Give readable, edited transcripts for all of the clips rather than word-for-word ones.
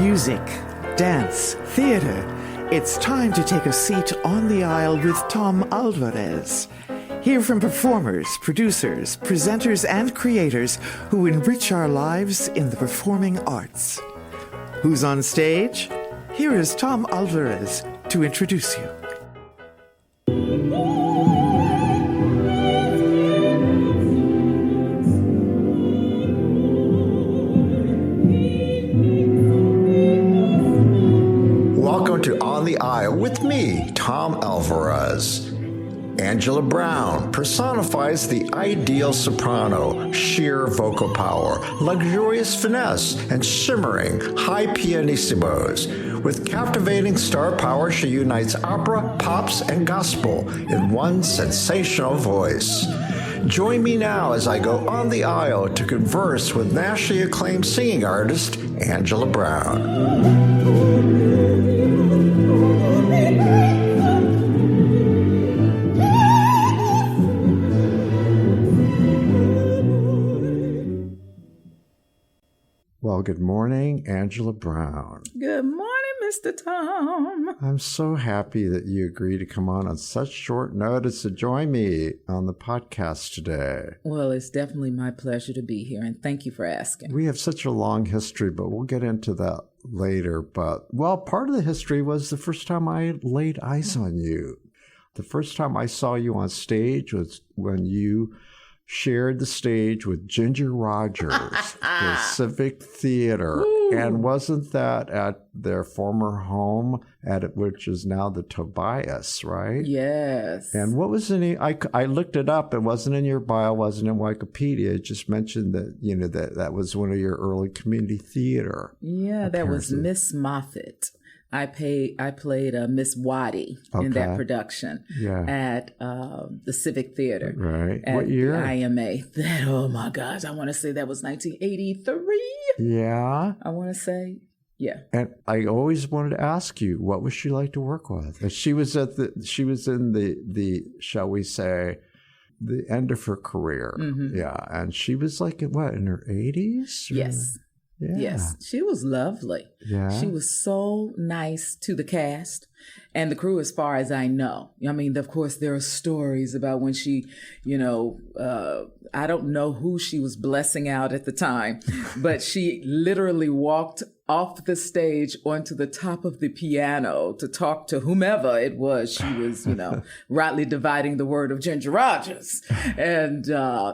Music, dance, theater. It's time to take a seat on the aisle with Tom Alvarez. Hear from performers, producers, presenters, and creators who enrich our lives in the performing arts. Who's on stage? Here is Tom Alvarez to introduce you. Welcome to On the Aisle with me, Tom Alvarez. Angela Brown personifies the ideal soprano, sheer vocal power, luxurious finesse, and shimmering high pianissimos. With captivating star power, she unites opera, pops, and gospel in one sensational voice. Join me now as I go on the aisle to converse with nationally acclaimed singing artist Angela Brown. Well, good morning, Angela Brown. Good morning, Mr. Tom. I'm so happy that you agreed to come on such short notice to join me on the podcast today. Well, it's definitely my pleasure to be here, and thank you for asking. We have such a long history, but we'll get into that later. But, well, part of the history was the first time I laid eyes on you. The first time I saw you on stage was when you shared the stage with Ginger Rogers, the Civic Theater. Ooh. And wasn't that at their former home, which is now the Tobias, right? Yes. And what was I looked it up. It wasn't in your bio, wasn't in Wikipedia. It just mentioned that, that was one of your early community theater. Yeah, that was Miss Moffat. I played Miss Waddy in that production at the Civic Theater. Right. What year? The IMA. Oh my gosh, I want to say that was 1983. Yeah. I want to say, yeah. And I always wanted to ask you, what was she like to work with? She was in the shall we say, the end of her career. Mm-hmm. Yeah. And she was like, in her 80s? Yes. Yeah. Yes, she was lovely. Yeah. She was so nice to the cast and the crew, as far as I know. I mean, of course, there are stories about when she, I don't know who she was blessing out at the time, but she literally walked off the stage onto the top of the piano to talk to whomever it was. She was, rightly dividing the word of Ginger Rogers. And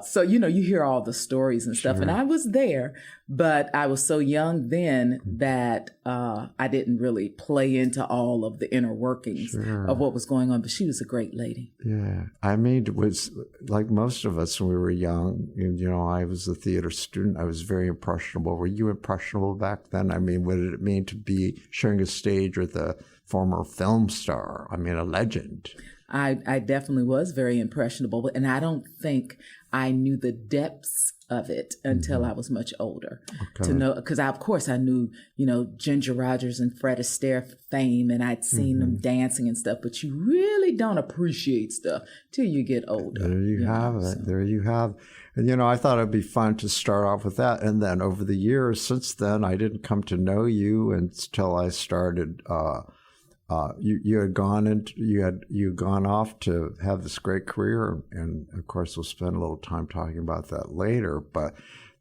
so, you hear all the stories and stuff. Sure. And I was there, but I was so young then that I didn't really play into all of the inner workings of what was going on. But she was a great lady. Yeah. I mean, it was like most of us when we were young. I was a theater student. I was very impressionable. Were you impressionable back then? I mean, what did it mean to be sharing a stage with a former film star? I mean, a legend. I definitely was very impressionable, and I don't think I knew the depths of it until I was much older. Okay. To know, because of course I knew, Ginger Rogers and Fred Astaire fame, and I'd seen them dancing and stuff, but you really don't appreciate stuff till you get older. There you have it. So. There you have. And, I thought it'd be fun to start off with that. And then over the years since then, I didn't come to know you until I started. You had gone off to have this great career, and of course we'll spend a little time talking about that later. But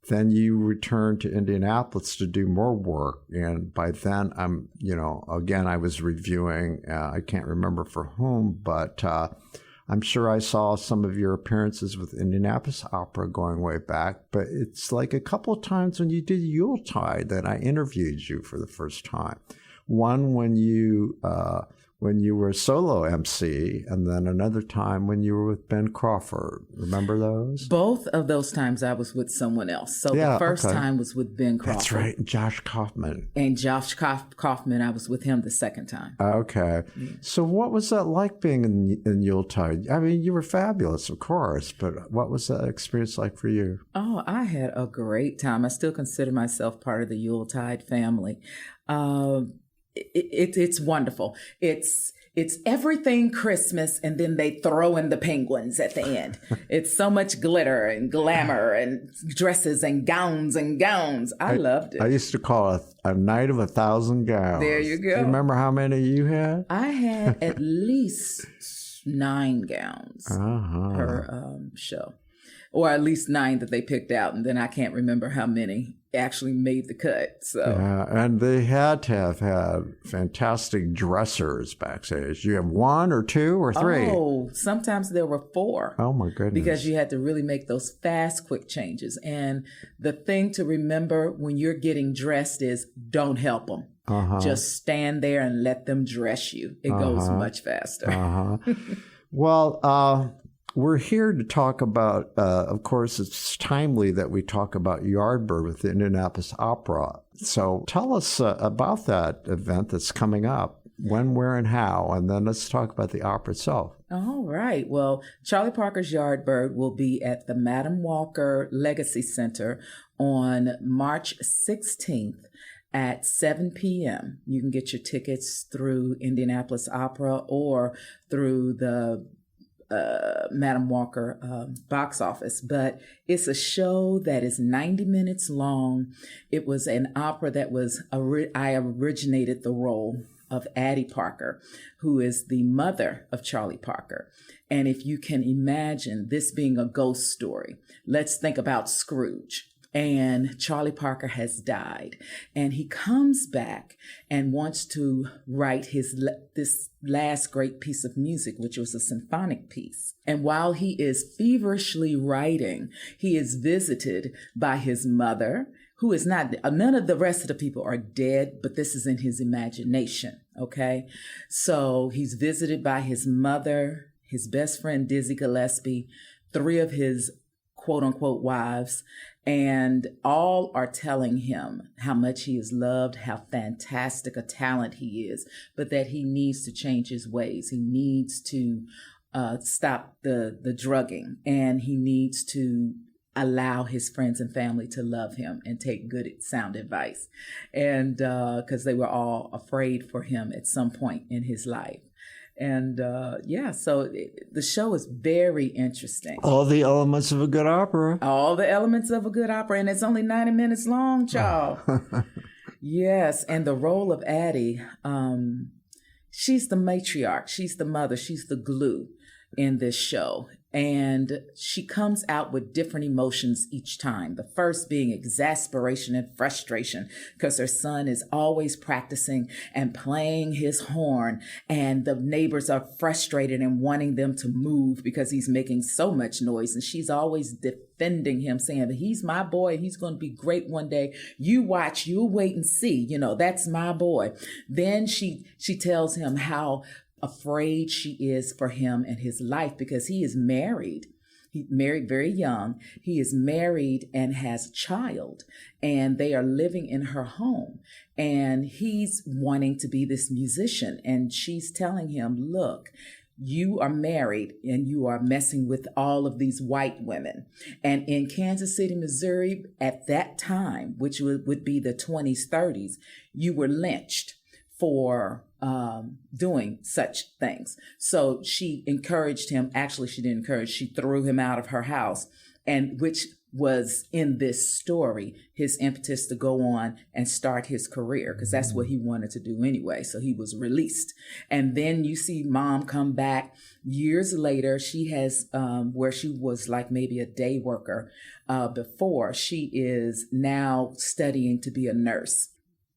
then you returned to Indianapolis to do more work, and by then again I was reviewing. I can't remember for whom, but I'm sure I saw some of your appearances with Indianapolis Opera going way back. But it's like a couple of times when you did Yuletide that I interviewed you for the first time. One when you were a solo MC, and then another time when you were with Ben Crawford. Remember those? Both of those times I was with someone else. So the first time was with Ben Crawford. That's right, Josh Kaufman. And Josh Kaufman, I was with him the second time. Okay. Yeah. So what was that like being in Yuletide? I mean, you were fabulous, of course, but what was that experience like for you? Oh, I had a great time. I still consider myself part of the Yuletide family. it's wonderful. It's everything Christmas, and then they throw in the penguins at the end. It's so much glitter and glamour and dresses and gowns and gowns. I loved it. I used to call it a night of 1,000 gowns. There you go. Do you remember how many you had? I had at least 9 gowns per show, or at least 9 that they picked out, and then I can't remember how many actually made the cut. So yeah, and they had to have had fantastic dressers backstage. You have 1 or 2 or 3? Oh, sometimes there were 4. Oh my goodness! Because you had to really make those fast, quick changes. And the thing to remember when you're getting dressed is don't help them. Just stand there and let them dress you. It goes much faster. Well, we're here to talk about, of course, it's timely that we talk about Yardbird with the Indianapolis Opera. So tell us about that event that's coming up. When, where, and how. And then let's talk about the opera itself. All right. Well, Charlie Parker's Yardbird will be at the Madam Walker Legacy Center on March 16th. At 7 p.m. You can get your tickets through Indianapolis Opera or through the Madam Walker box office. But it's a show that is 90 minutes long. It was an opera that I originated the role of Addie Parker, who is the mother of Charlie Parker. And if you can imagine this being a ghost story, let's think about Scrooge. And Charlie Parker has died, and he comes back and wants to write this last great piece of music, which was a symphonic piece. And while he is feverishly writing, he is visited by his mother, who is not, none of the rest of the people are dead, but this is in his imagination, okay? So he's visited by his mother, his best friend, Dizzy Gillespie, 3 of his quote-unquote wives, and all are telling him how much he is loved, how fantastic a talent he is, but that he needs to change his ways. He needs to stop the drugging, and he needs to allow his friends and family to love him and take good sound advice. And because they were all afraid for him at some point in his life. And so the show is very interesting. All the elements of a good opera. All the elements of a good opera, and it's only 90 minutes long, child. Yes, and the role of Addie, she's the matriarch, she's the mother, she's the glue in this show. And she comes out with different emotions each time. The first being exasperation and frustration because her son is always practicing and playing his horn, and the neighbors are frustrated and wanting them to move because he's making so much noise. And she's always defending him, saying that he's my boy and he's going to be great one day. You watch, you'll wait and see. That's my boy. Then she tells him how afraid she is for him and his life because he is married. He married very young. He is married and has a child, and they are living in her home. And he's wanting to be this musician. And she's telling him, look, you are married and you are messing with all of these white women. And in Kansas City, Missouri, at that time, which would be the 20s, 30s, you were lynched for doing such things. So she encouraged him. Actually, she didn't encourage. She threw him out of her house, and which was in this story his impetus to go on and start his career, because that's what he wanted to do anyway. So he was released. And then you see mom come back years later. She has where she was like maybe a day worker before. She is now studying to be a nurse.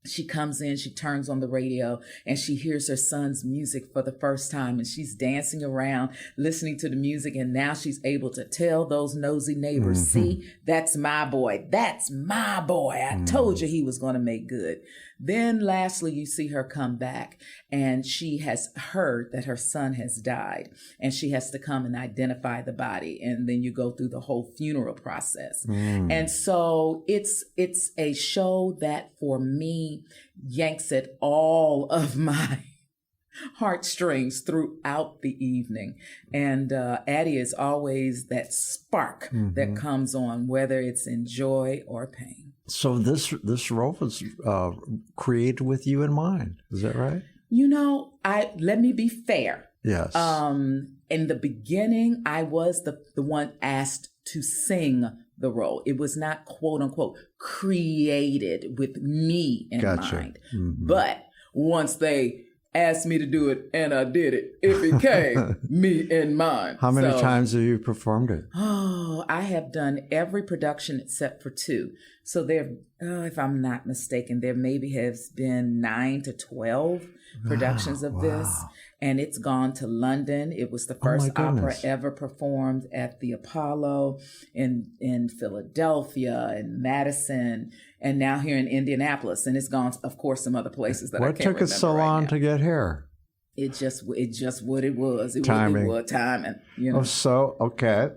She comes in, she turns on the radio, and she hears her son's music for the first time, and she's dancing around, listening to the music, and now she's able to tell those nosy neighbors, see, that's my boy. That's my boy. I told you he was going to make good. Then lastly, you see her come back, and she has heard that her son has died, and she has to come and identify the body. And then you go through the whole funeral process. And so it's a show that for me yanks at all of my heartstrings throughout the evening. And Addie is always that spark that comes on, whether it's in joy or pain. So this role was created with you in mind. Is that right? Let me be fair. Yes. In the beginning, I was the one asked to sing the role. It was not quote unquote created with me in mind. Mm-hmm. But once they asked me to do it and I did it, it became me in mind. How many times have you performed it? Oh, I have done every production except for 2. So there, if I'm not mistaken, there maybe has been 9 to 12 productions of this. And it's gone to London. It was the first opera ever performed at the Apollo in Philadelphia and Madison, and now here in Indianapolis. And it's gone, of course, some other places that I can't remember. What took us so long to get here? It just what it was. Timing. Was timing. You know. Oh, so okay.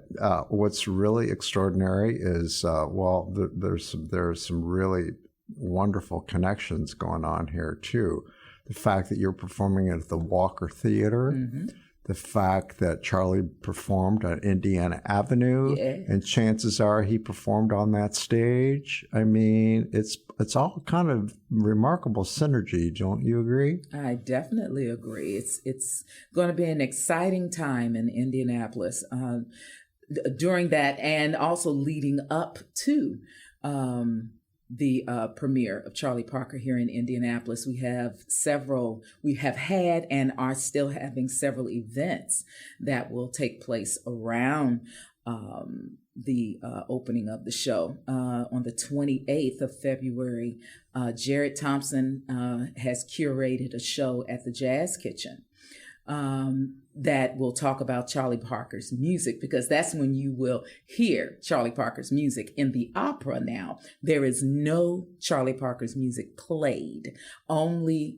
What's really extraordinary is there's some really wonderful connections going on here too. The fact that you're performing at the Walker Theater, mm-hmm. the fact that Charlie performed on Indiana Avenue, and chances are he performed on that stage. I mean, it's all kind of remarkable synergy. Don't you agree? I definitely agree. It's going to be an exciting time in Indianapolis during that, and also leading up to the premiere of Charlie Parker here in Indianapolis. We have had and are still having several events that will take place around the opening of the show. On the 28th of February, Jared Thompson has curated a show at the Jazz Kitchen that will talk about Charlie Parker's music, because that's when you will hear Charlie Parker's music. In the opera now, there is no Charlie Parker's music played, only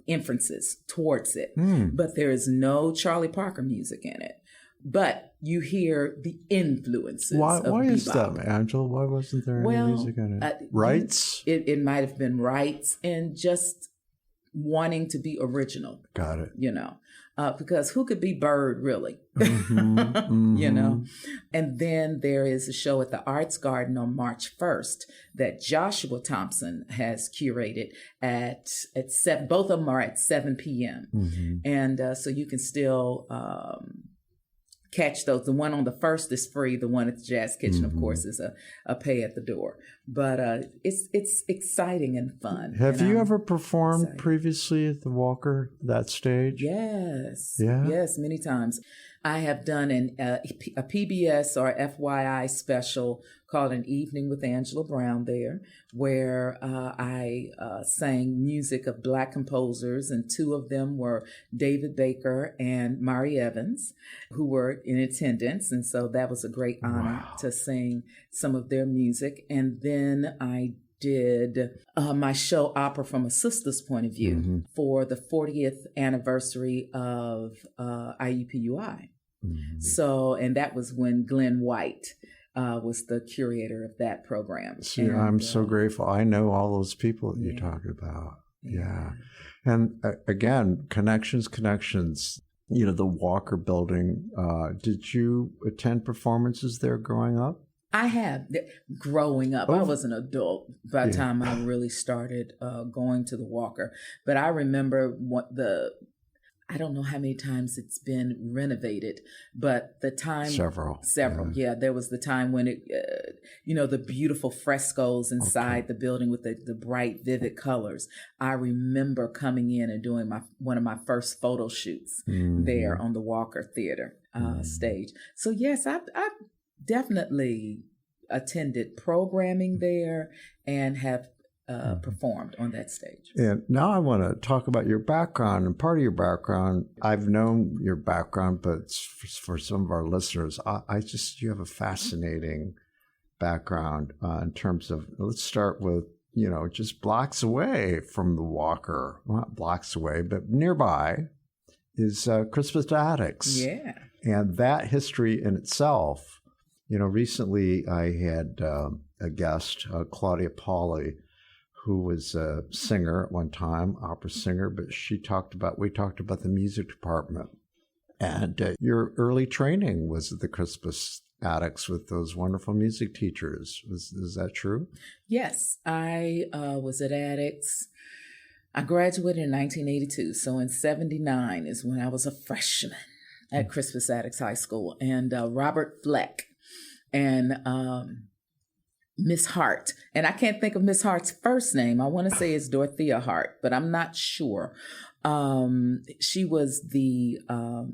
inferences towards it, but there is no Charlie Parker music in it. But you hear the influences. Why is that, Angela? Why wasn't there any music in it? Rights? It might have been rights and just wanting to be original. Got it. Because who could be Bird, really? Mm-hmm, mm-hmm. And then there is a show at the Arts Garden on March 1st that Joshua Thompson has curated at 7. Both of them are at 7 p.m. Mm-hmm. And so you can still catch those. The one on the 1st is free. The one at the Jazz Kitchen, of course, is a pay at the door. But it's exciting and fun. Have you ever performed previously at the Walker, that stage? Yes. Yeah? Yes, many times. I have done a PBS or FYI special called An Evening with Angela Brown there, where I sang music of Black composers, and 2 of them were David Baker and Mari Evans, who were in attendance. And so that was a great honor to sing some of their music. And then I did my show Opera from a Sister's Point of View for the 40th anniversary of IUPUI. Mm-hmm. So, and that was when Glenn White was the curator of that program. See, and I'm so grateful. I know all those people that you talk about. Yeah. And again, connections. The Walker Building. Did you attend performances there growing up? I have. Growing up, I was an adult by the time I really started going to the Walker. But I remember I don't know how many times it's been renovated, but the time... Several. Yeah. There was the time when it, the beautiful frescoes inside the building with the bright, vivid colors. I remember coming in and doing one of my first photo shoots there on the Walker Theater stage. So yes, I've definitely attended programming there and have performed on that stage. And now I want to talk about your background. And part of your background, I've known your background, but for some of our listeners, you have a fascinating background in terms of, let's start with, just blocks away from the Walker, well, not blocks away, but nearby is Crispus Attucks. Yeah. And that history in itself, recently I had a guest, Claudia Pauli, who was a singer at one time, opera singer, but we talked about the music department And your early training was at the Crispus Attucks with those wonderful music teachers. Is that true? Yes, I was at Attucks. I graduated in 1982, so in 79 is when I was a freshman at Crispus Attucks High School. And Robert Fleck and Miss Hart, and I can't think of Miss Hart's first name. I want to say it's Dorothea Hart, but I'm not sure. She was the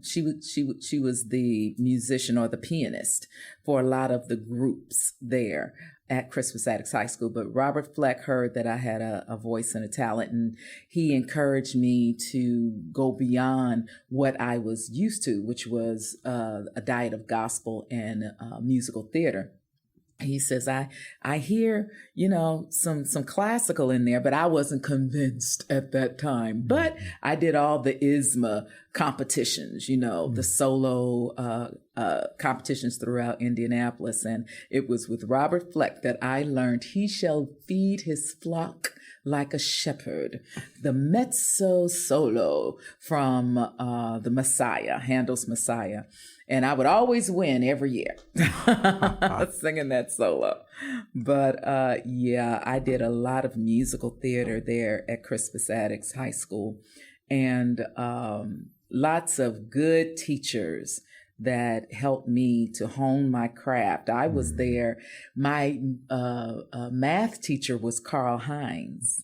she was the musician or the pianist for a lot of the groups there at Crispus Attucks High School. But Robert Fleck heard that I had a voice and a talent, and he encouraged me to go beyond what I was used to, which was a diet of gospel and musical theater. He says, I hear, some classical in there, but I wasn't convinced at that time. But I did all the ISMA competitions, the solo competitions throughout Indianapolis. And it was with Robert Fleck that I learned, he shall feed his flock like a shepherd, the mezzo solo from the Messiah, Handel's Messiah. And I would always win every year singing that solo. But I did a lot of musical theater there at Crispus Attucks High School, and lots of good teachers that helped me to hone my craft. I was there. My math teacher was Carl Hines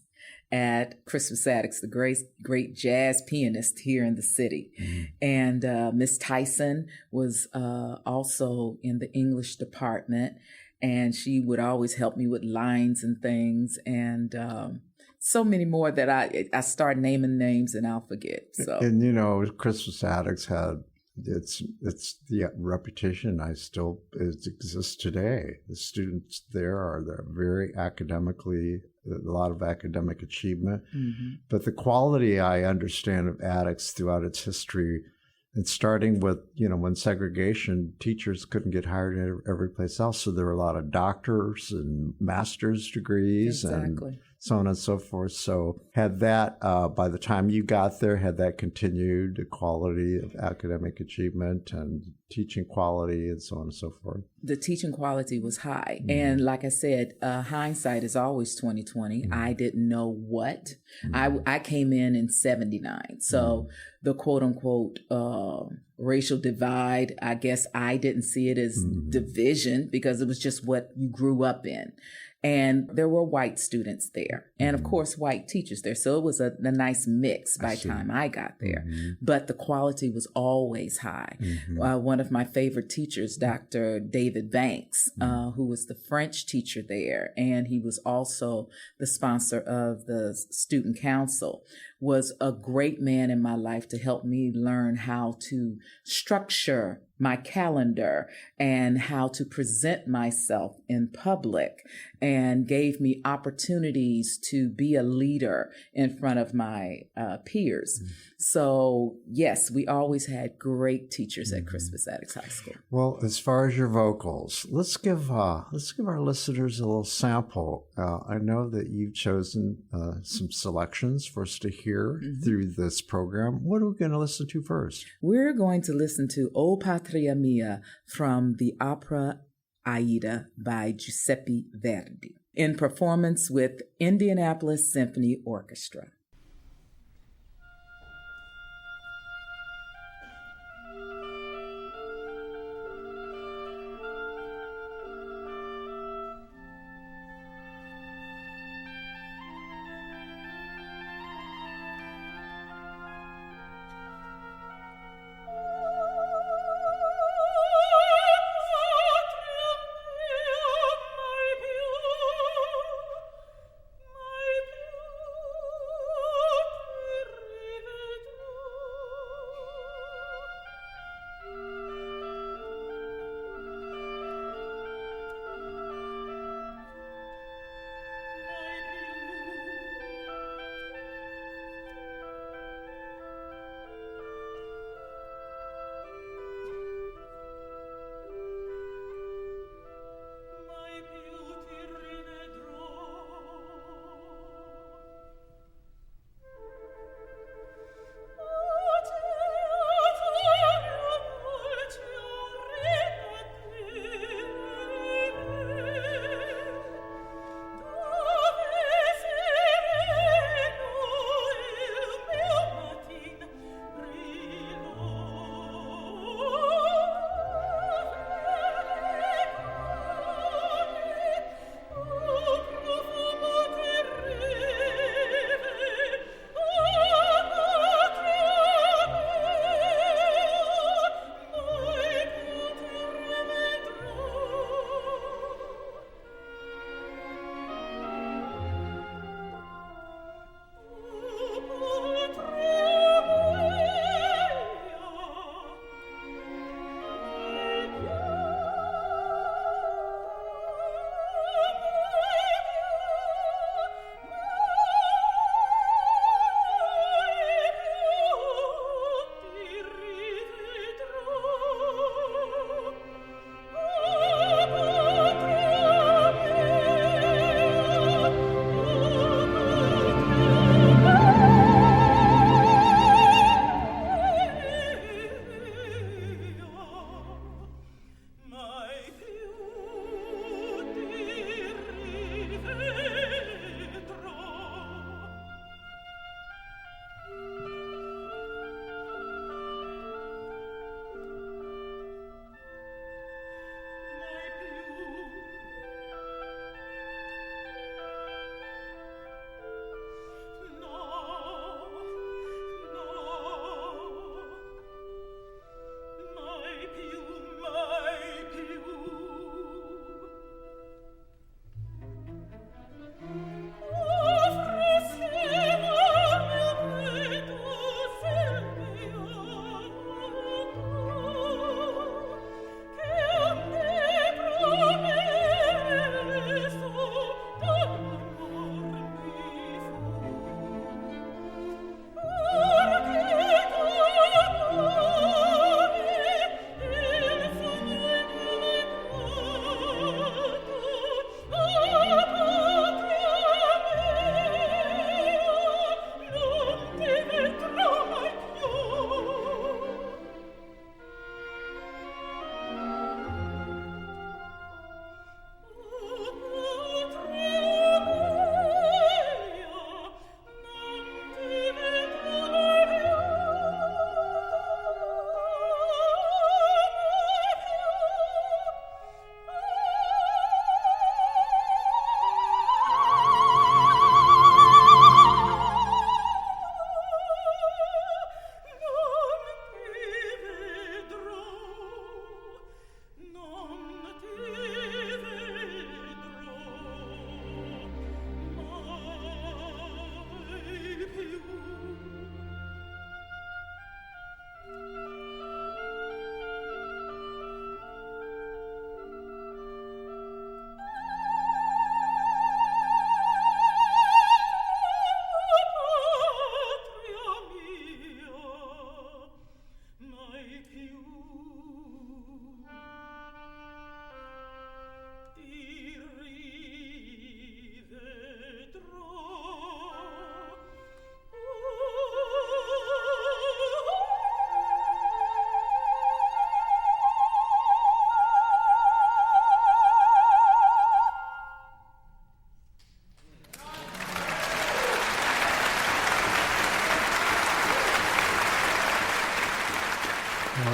at Crispus Attucks, the great jazz pianist here in the city. And Miss Tyson was also in the English department, and she would always help me with lines and things, and so many more that I start naming names and I'll forget. So, and Crispus Attucks had it's the reputation it exists today. The students they're very academically, a lot of academic achievement, but the quality I understand of Attucks throughout its history, and starting with when segregation, teachers couldn't get hired every place else, so there were a lot of doctors and master's degrees and so on and so forth. So had that, by the time you got there, had that continued, the quality of academic achievement and teaching quality and so on and so forth? The teaching quality was high. And like I said, hindsight is always 2020. I didn't know what. I came in 79. So the quote unquote racial divide, I guess I didn't see it as division because it was just what you grew up in. And there were white students there, and of course, white teachers there. So it was a nice mix by the time I got there. But the quality was always high. One of my favorite teachers, Dr. David Banks, who was the French teacher there, and he was also the sponsor of the student council, was a great man in my life to help me learn how to structure my calendar and how to present myself in public, and gave me opportunities to be a leader in front of my peers. So yes, we always had great teachers at Crispus Attucks High School. Well, as far as your vocals, let's give our listeners a little sample. I know that you've chosen some selections for us to hear through this program. What are we going to listen to first? We're going to listen to O Patria Mia from the opera Aida by Giuseppe Verdi in performance with Indianapolis Symphony Orchestra.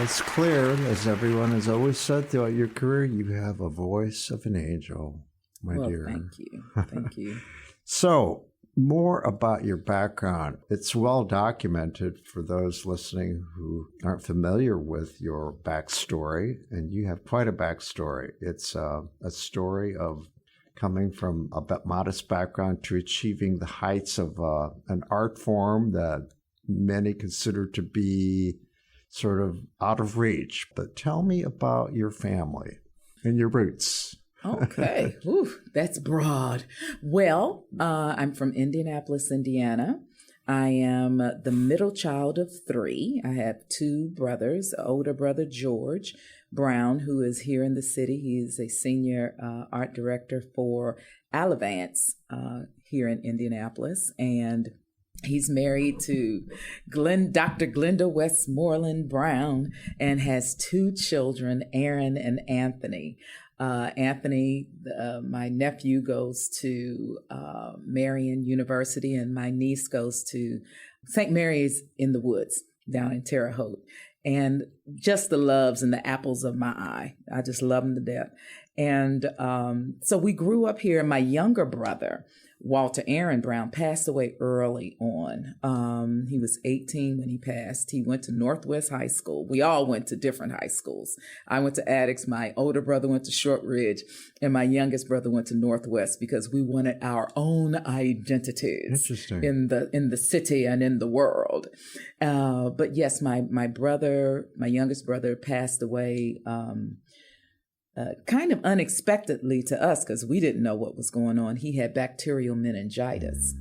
it's clear, as everyone has always said throughout your career, you have a voice of an angel, my dear. Thank you. Thank you. So, more about your background. It's well documented for those listening who aren't familiar with your backstory, and you have quite a backstory. It's a story of coming from a modest background to achieving the heights of an art form that many consider to be sort of out of reach. But tell me about your family and your roots. Okay. Ooh, that's broad. Well, I'm from Indianapolis, Indiana. I am the middle child of three. I have two brothers, older brother George Brown, who is here in the city. He is a senior art director for Alavance here in Indianapolis. And he's married to Dr. Glenda Westmoreland Brown and has two children, Aaron and Anthony. Anthony, my nephew, goes to Marian University, and my niece goes to St. Mary's in the Woods down in Terre Haute. And just the loves and the apples of my eye. I just love them to death. And so we grew up here. My younger brother, Walter Aaron Brown, passed away early on. He was 18 when he passed. He went to Northwest High School. We all went to different high schools. I went to Addix. My older brother went to Shortridge, and my youngest brother went to Northwest because we wanted our own identities in the city and in the world. But yes, my youngest brother, passed away kind of unexpectedly to us because we didn't know what was going on. He had bacterial meningitis,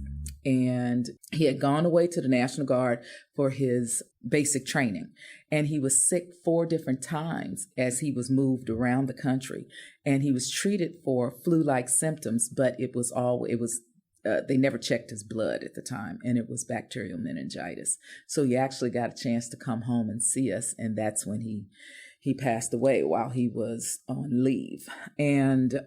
and he had gone away to the National Guard for his basic training. And he was sick 4 different times as he was moved around the country. And he was treated for flu-like symptoms, but they never checked his blood at the time, and it was bacterial meningitis. So he actually got a chance to come home and see us, and that's when he passed away while he was on leave. And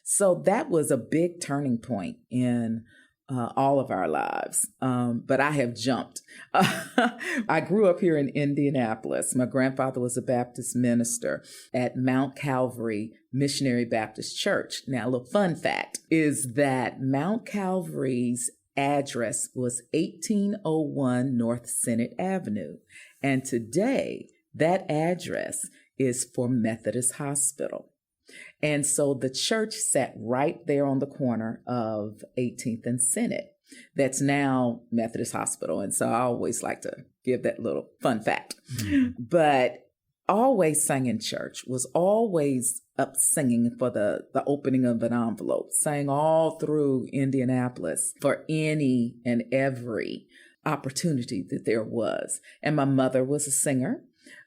so that was a big turning point in all of our lives. But I have jumped. I grew up here in Indianapolis. My grandfather was a Baptist minister at Mount Calvary Missionary Baptist Church. Now, a little fun fact is that Mount Calvary's address was 1801 North Senate Avenue. And today, that address is for Methodist Hospital. And so the church sat right there on the corner of 18th and Senate. That's now Methodist Hospital. And so I always like to give that little fun fact. Mm-hmm. But always sang in church, was always up singing for the opening of an envelope, sang all through Indianapolis for any and every opportunity that there was. And my mother was a singer.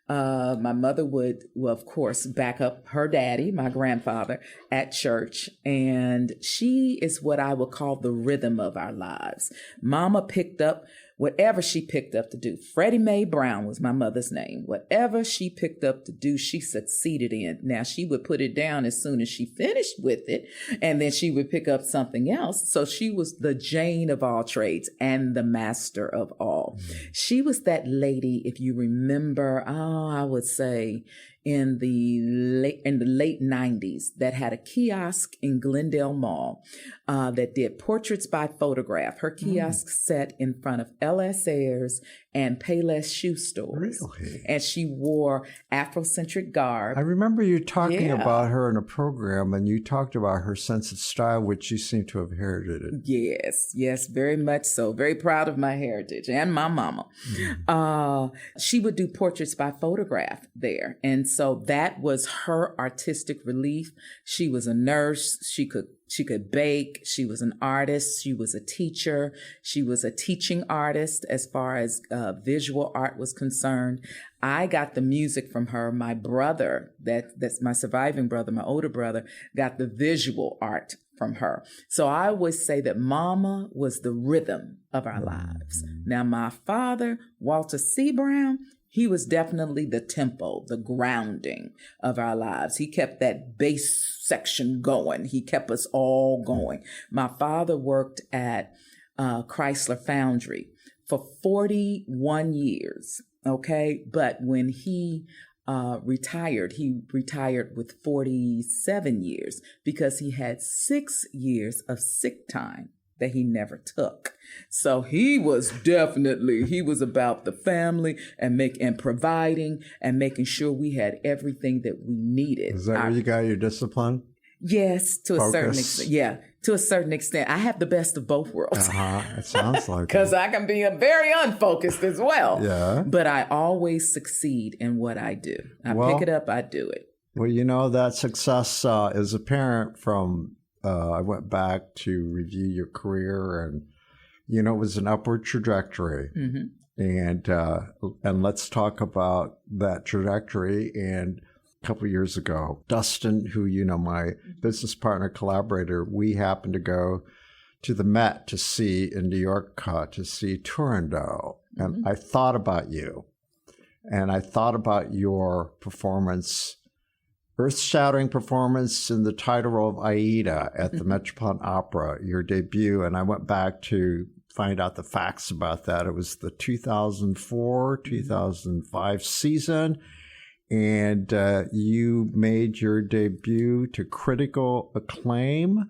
My mother would, of course, back up her daddy, my grandfather, at church. And she is what I would call the rhythm of our lives. Mama picked up whatever she picked up to do. Freddie Mae Brown was my mother's name. Whatever she picked up to do, she succeeded in. Now, she would put it down as soon as she finished with it, and then she would pick up something else. So she was the Jane of all trades and the master of all. She was that lady, if you remember, I would say in the late 90s, that had a kiosk in Glendale Mall that did portraits by photograph. Her kiosk sat in front of L.S. Ayres and Payless shoe stores. Really? And she wore Afrocentric garb. I remember you talking about her in a program, and you talked about her sense of style, which you seem to have inherited. Yes, very much so. Very proud of my heritage and my mama. She would do portraits by photograph there. And so that was her artistic relief. She was a nurse. She could bake. She was an artist. She was a teacher. She was a teaching artist as far as visual art was concerned. I got the music from her. My brother, that's my surviving brother, my older brother, got the visual art from her. So I always say that Mama was the rhythm of our lives. Now, my father, Walter C. Brown, he was definitely the tempo, the grounding of our lives. He kept that bass section going. He kept us all going. My father worked at Chrysler Foundry for 41 years. Okay. But when he retired with 47 years because he had 6 years of sick time that he never took. So he was about the family and providing and making sure we had everything that we needed. Is that where you got your discipline? Yes, to Focus. a certain extent. Yeah, to a certain extent. I have the best of both worlds. It sounds like Because I can be very unfocused as well. Yeah. But I always succeed in what I do. I pick it up, I do it. Well, that success is apparent from, I went back to review your career, and, it was an upward trajectory. Mm-hmm. And let's talk about that trajectory. And a couple of years ago, Dustin, who, my business partner, collaborator, we happened to go to the Met to see in New York, to see Turandot. And I thought about you, and I thought about your performance, earth-shattering performance in the title role of Aida at the Metropolitan Opera, your debut. And I went back to find out the facts about that. It was the 2004-2005 season. And you made your debut to critical acclaim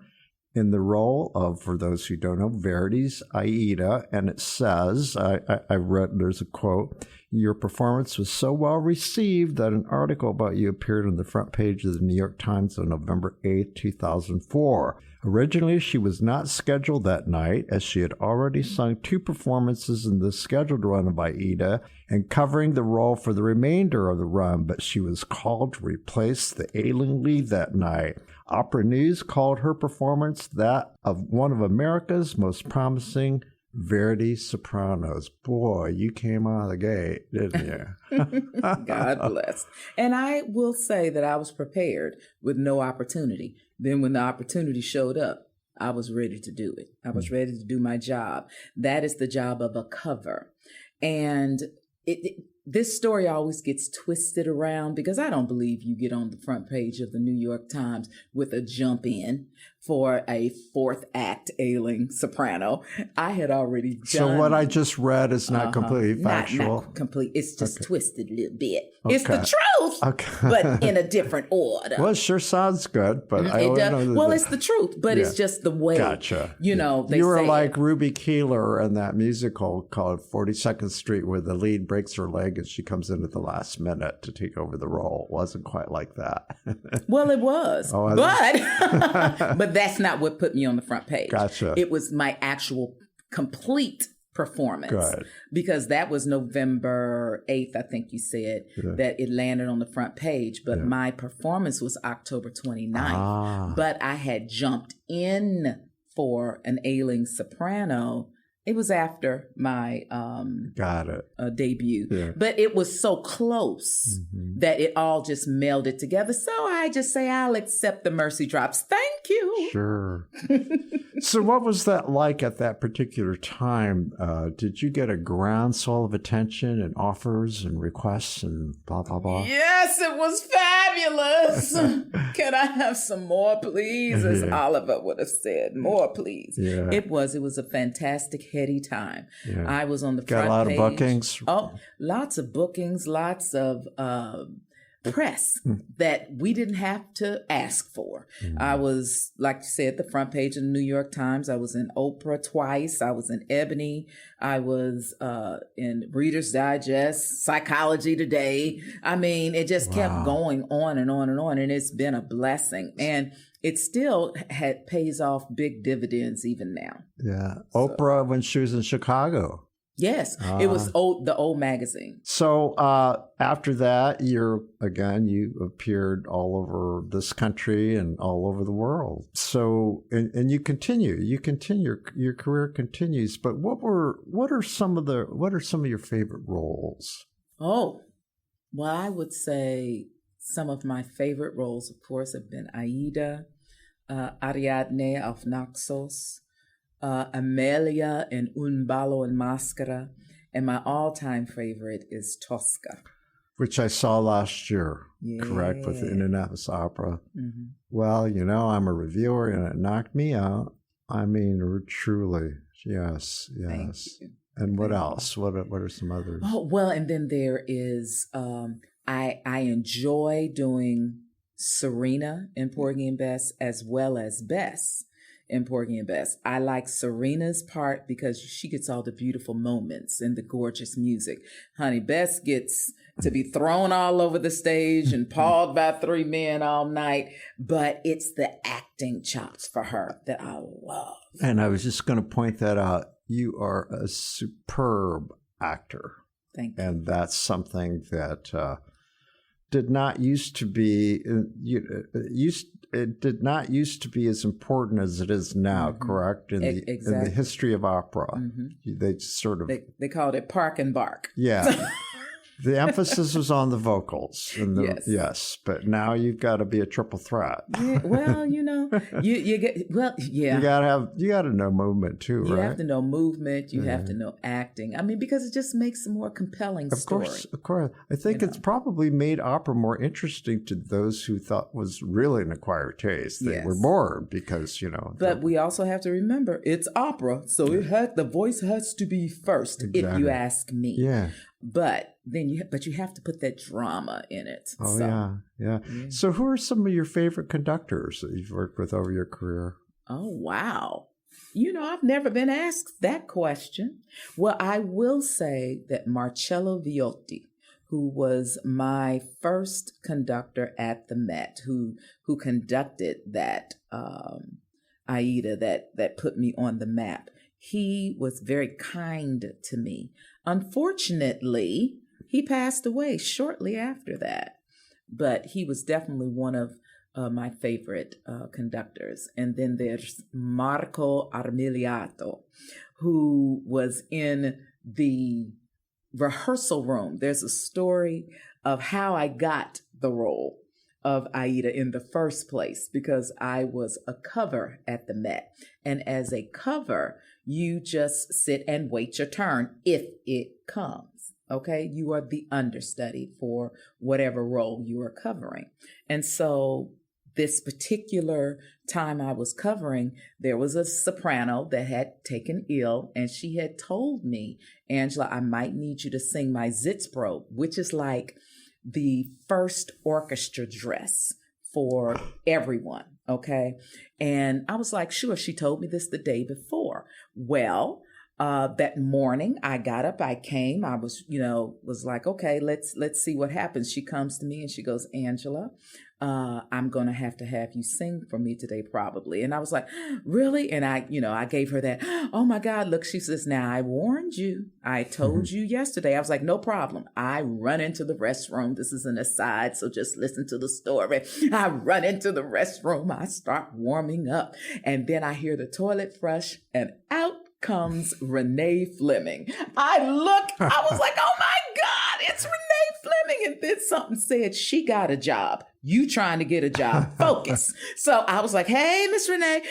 in the role of, for those who don't know, Verdi's Aida. And it says, I read, there's a quote, "Your performance was so well received that an article about you appeared on the front page of the New York Times on November 8, 2004. Originally, she was not scheduled that night, as she had already sung 2 performances in the scheduled run of Aida and covering the role for the remainder of the run, but she was called to replace the ailing lead that night. Opera News called her performance that of one of America's most promising Verdi sopranos." Boy, you came out of the gate, didn't you? God bless. And I will say that I was prepared with no opportunity. Then when the opportunity showed up, I was ready to do it. I was ready to do my job. That is the job of a cover. And this story always gets twisted around because I don't believe you get on the front page of the New York Times with a jump in for a 4th act ailing soprano. I had already done. So what I just read is not completely factual. Not complete. It's just twisted a little bit. Okay. It's the truth, but in a different order. Well, it sure sounds good, but I it don't know. Well, it's the truth, but it's just the way. Gotcha. They you were say like Ruby Keeler in that musical called 42nd Street, where the lead breaks her leg and she comes in at the last minute to take over the role. It wasn't quite like that. Well, it was, but that's not what put me on the front page. Gotcha. It was my actual complete performance. Good. Because that was November 8th, I think you said, that it landed on the front page. But my performance was October 29th. But I had jumped in for an ailing soprano. It was after my debut. Yeah. But it was so close that it all just melded together. So I just say I'll accept the mercy drops. Thank you. Sure. So what was that like at that particular time? Did you get a groundswell of attention and offers and requests and blah, blah, blah? Yes, it was fabulous. Can I have some more, please? As Oliver would have said, more, please. Yeah. It was a fantastic heady time. Yeah. I was on the front page. Got a lot of bookings? Oh, lots of bookings, lots of press that we didn't have to ask for. I was, like you said, the front page of the New York Times. I was in Oprah twice. I was in Ebony. I was in Reader's Digest, Psychology Today. I mean, it just kept going on and on and on. And it's been a blessing. And it still pays off big dividends even now. Yeah. Oprah when she was in Chicago. Yes, it was the old magazine. So after that, you appeared all over this country and all over the world. So and you continue, your career continues. But what are some of your favorite roles? Oh, well, I would say some of my favorite roles, of course, have been Aida, Ariadne of Naxos, Amelia in Un ballo in Maschera, and my all-time favorite is Tosca. Which I saw last year, correct, with the Indianapolis Opera. Mm-hmm. Well, I'm a reviewer, and it knocked me out. I mean, truly, yes. Thank you. And what else? What are some others? Oh, well, and then there is, I enjoy doing Serena in Porgy and Bess as well as Bess in Porgy and Bess. I like Serena's part because she gets all the beautiful moments and the gorgeous music. Honey, Bess gets to be thrown all over the stage and pawed by three men all night, but it's the acting chops for her that I love. And I was just going to point that out. You are a superb actor. Thank you. And that's something that did not used to be it did not used to be as important as it is now, correct? In the history of opera, they sort of they called it park and bark. Yeah. The emphasis was on the vocals. And yes, but now you've got to be a triple threat. Yeah, well, you get yeah. You got to know movement too, right? You have to know movement. You have to know acting. I mean, because it just makes a more compelling story. Of course. I think it's probably made opera more interesting to those who thought was really an acquired taste. They were bored because But we also have to remember it's opera, so the voice has to be first. Exactly. If you ask me. Yeah. But then you have to put that drama in it. Oh, so, yeah. So who are some of your favorite conductors that you've worked with over your career? Oh, wow. I've never been asked that question. Well, I will say that Marcello Viotti, who was my first conductor at the Met, who conducted that Aida that put me on the map, he was very kind to me. Unfortunately, he passed away shortly after that, but he was definitely one of my favorite conductors. And then there's Marco Armiliato, who was in the rehearsal room. There's a story of how I got the role of Aida in the first place, because I was a cover at the Met. And as a cover, you just sit and wait your turn if it comes. Okay, you are the understudy for whatever role you are covering. And so this particular time I was covering, there was a soprano that had taken ill, and she had told me, Angela, I might need you to sing my Sitzbrot, which is like the first orchestra dress for everyone. Okay. And I was like, sure. She told me this the day before. Well, that morning I got up, I came, I was like, okay, let's see what happens. She comes to me and she goes, Angela, I'm going to have you sing for me today, probably. And I was like, really? And I gave her that, oh my God, look, she says, now I warned you. I told you yesterday. I was like, no problem. I run into the restroom. This is an aside, so just listen to the story. I run into the restroom. I start warming up. And then I hear the toilet flush, and out comes Renee Fleming. I was like, oh my God, it's Renee Fleming. And then something said, she got a job. You trying to get a job. Focus. So I was like, hey, Miss Renee.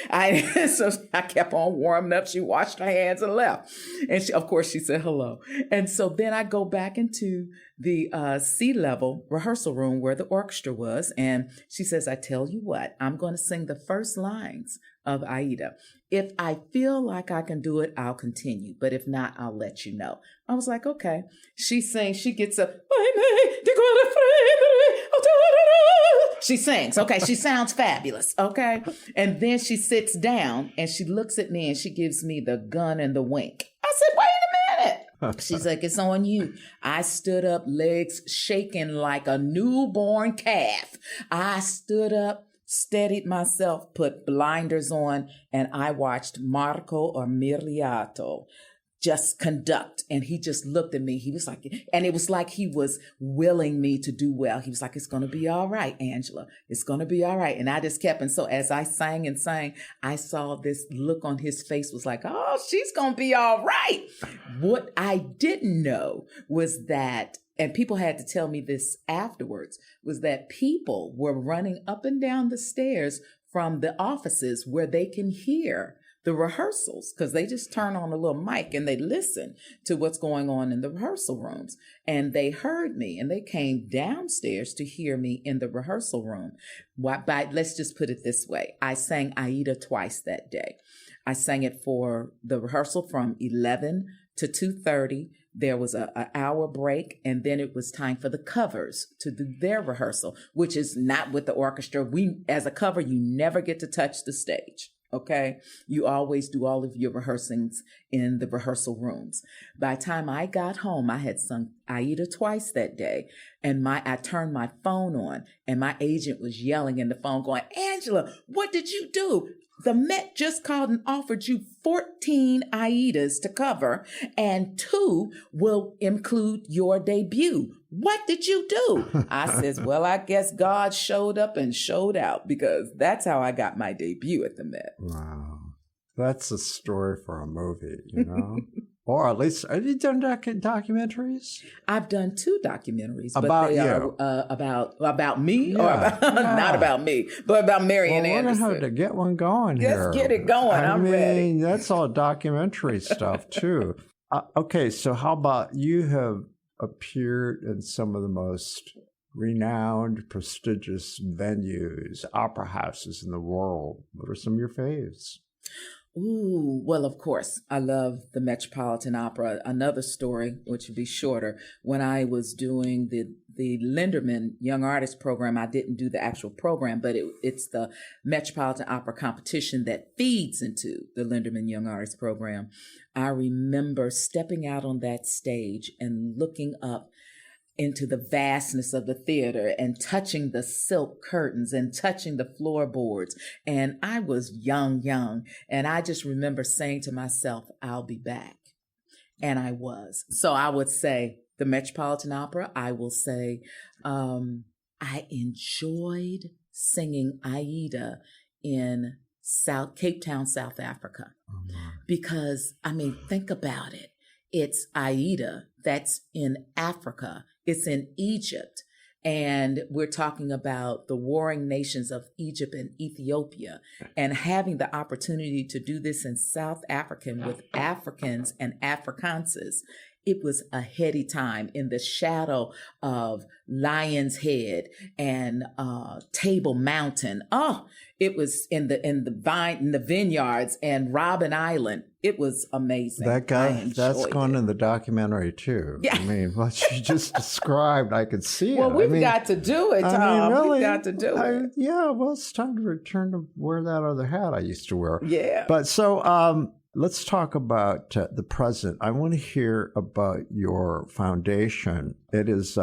So I kept on warming up. She washed her hands and left. And she said hello. And so then I go back into the C-level rehearsal room where the orchestra was. And she says, I tell you what, I'm going to sing the first lines of Aida. If I feel like I can do it, I'll continue. But if not, I'll let you know. I was like, okay. She sings, she gets up. She sings. Okay. She sounds fabulous. Okay. And then she sits down and she looks at me and she gives me the gun and the wink. I said, wait a minute. She's like, it's on you. I stood up, legs shaking like a newborn calf. I stood up, steadied myself, put blinders on, and I watched Marco Armiliato just conduct. And he just looked at me. He was like, and it was like he was willing me to do well. He was like, it's going to be all right, Angela. It's going to be all right. And I just kept. And so as I sang and sang, I saw this look on his face was like, oh, she's going to be all right. What I didn't know was that, and people had to tell me this afterwards, was that people were running up and down the stairs from the offices where they can hear the rehearsals, because they just turn on a little mic and they listen to what's going on in the rehearsal rooms. And they heard me and they came downstairs to hear me in the rehearsal room. Let's just put it this way. I sang Aida twice that day. I sang it for the rehearsal from 11 to 2:30. There was an hour break, and then it was time for the covers to do their rehearsal, which is not with the orchestra. As a cover, you never get to touch the stage. Okay. You always do all of your rehearsings in the rehearsal rooms. By the time I got home, I had sung Aida twice that day, and I turned my phone on, and my agent was yelling in the phone going, Angela, what did you do? The Met just called and offered you 14 Aidas to cover, and 2 will include your debut. What did you do? I says, well, I guess God showed up and showed out, because that's how I got my debut at the Met. Wow. That's a story for a movie, you know? Or at least, have you done documentaries? I've done 2 documentaries. About but they you. are about me? Or Yeah, not about me, but about Marian We're Anderson. going to have to get one going here. Let's get it going. I'm ready. That's all documentary stuff, too. Okay, so how about you have appeared in some of the most renowned, prestigious venues, opera houses in the world. What are some of your faves? Ooh, well, of course, I love the Metropolitan Opera. Another story, which would be shorter, when I was doing the Linderman Young Artist Program, I didn't do the actual program, but it's the Metropolitan Opera competition that feeds into the Linderman Young Artist Program. I remember stepping out on that stage and looking up into the vastness of the theater and touching the silk curtains and touching the floorboards. And I was young, and I just remember saying to myself, I'll be back. And I was. So I would say the Metropolitan Opera. I will say I enjoyed singing Aida in Cape Town, South Africa. Because, I mean, think about it. It's Aida that's in Africa. It's in Egypt. And we're talking about the warring nations of Egypt and Ethiopia, and having the opportunity to do this in South African with Africans and Afrikaanses. It was a heady time in the shadow of Lion's Head and Table Mountain. Oh, it was in the vineyards and Robben Island. It was amazing. That's gone in the documentary too. Yeah. I mean, what you just described, I could see well, it. We've got to do it, Tom. I mean, really, we've got to do it. Yeah, well, it's time to return to wear that other hat I used to wear. Yeah. But so let's talk about the present. I want to hear about your foundation. It is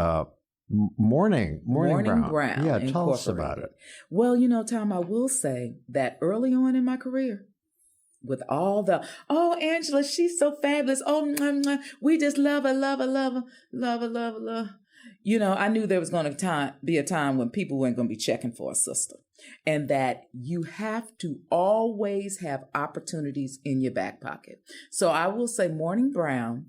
Morning Brown. Yeah, tell us about it. Well, Tom, I will say that early on in my career, with all the, oh, Angela, she's so fabulous. Oh, we just love her. I knew there was going to be a time when people weren't going to be checking for a sister, and that you have to always have opportunities in your back pocket. So I will say Morning Brown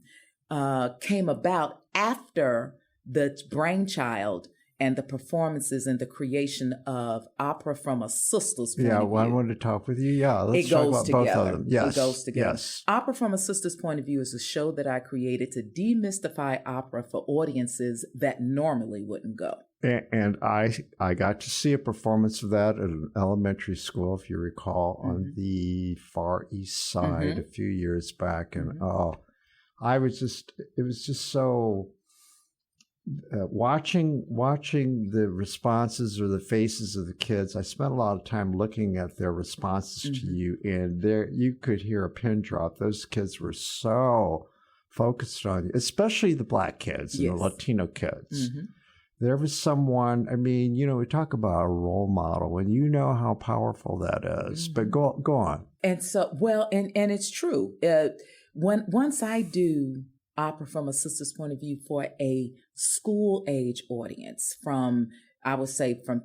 came about after the brainchild and the performances and the creation of Opera from a Sister's Point of View. Yeah, well, I wanted to talk with you. Yeah, let's talk about both of them. Yes, it goes together. Yes. Opera from a Sister's Point of View is a show that I created to demystify opera for audiences that normally wouldn't go. And I got to see a performance of that at an elementary school, if you recall, on the Far East Side a few years back. And it was just so... watching the responses or the faces of the kids, I spent a lot of time looking at their responses to you, and you could hear a pin drop. Those kids were so focused on you, especially the Black kids and the Latino kids. There was someone, I mean, we talk about a role model, and you know how powerful that is. But go on. And so, and it's true. Once I do Opera from a Sister's Point of View for a school age audience, I would say from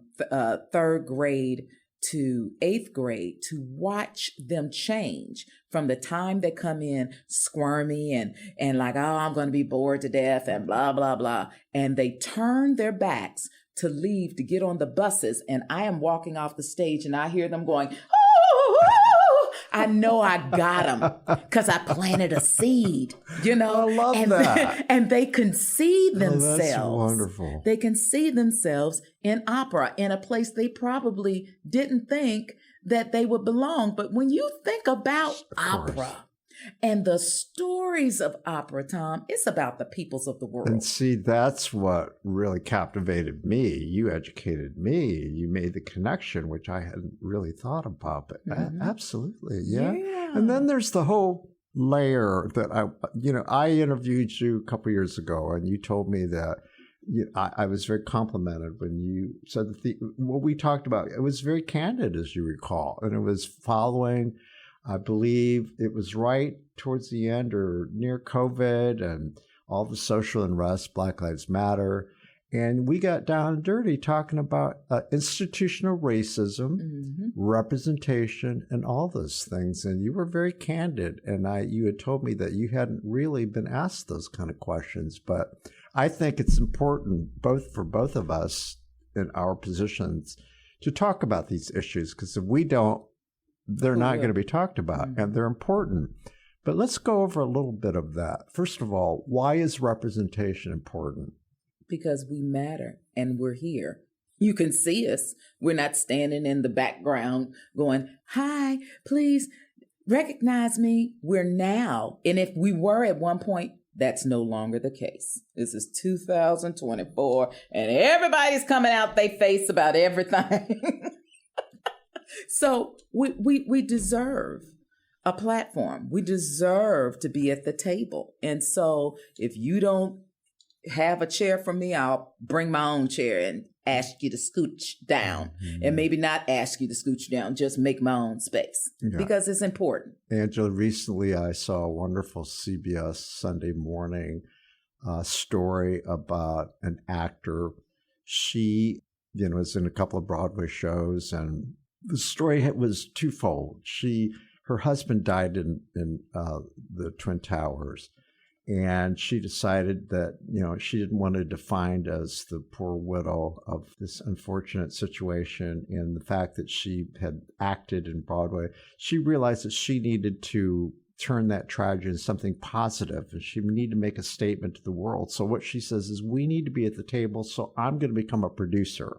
third grade to eighth grade, to watch them change from the time they come in squirmy and like, oh, I'm going to be bored to death and blah, blah, blah. And they turn their backs to leave to get on the buses. And I am walking off the stage and I hear them going, oh, I know I got them because I planted a seed, I love that. And they can see themselves. That's wonderful. They can see themselves in opera in a place they probably didn't think that they would belong. But when you think about opera, And the stories of opera, Tom, it's about the peoples of the world. And see, that's what really captivated me. You educated me. You made the connection, which I hadn't really thought about. But absolutely, yeah. And then there's the whole layer that I interviewed you a couple years ago, and you told me that I was very complimented when you said what we talked about. It was very candid, as you recall, and it was following, I believe it was right towards the end or near COVID and all the social unrest, Black Lives Matter. And we got down and dirty talking about institutional racism, representation, and all those things. And you were very candid. And you had told me that you hadn't really been asked those kind of questions. But I think it's important for both of us in our positions to talk about these issues, because if we don't, they're not going to be talked about, and they're important. But let's go over a little bit of that. First of all, why is representation important? Because we matter and we're here. You can see us. We're not standing in the background going, hi, please recognize me. We're now. And if we were at one point, that's no longer the case. This is 2024 and everybody's coming out their face about everything. So we deserve a platform. We deserve to be at the table. And so if you don't have a chair for me, I'll bring my own chair and ask you to scooch down. And maybe not ask you to scooch down, just make my own space because it's important. Angela, recently I saw a wonderful CBS Sunday morning story about an actor. She, was in a couple of Broadway shows, and the story was twofold. Her husband died in the Twin Towers, and she decided that, she didn't want to be defined as the poor widow of this unfortunate situation. And the fact that she had acted in Broadway, she realized that she needed to turn that tragedy into something positive, and she needed to make a statement to the world. So what she says is, we need to be at the table, so I'm going to become a producer.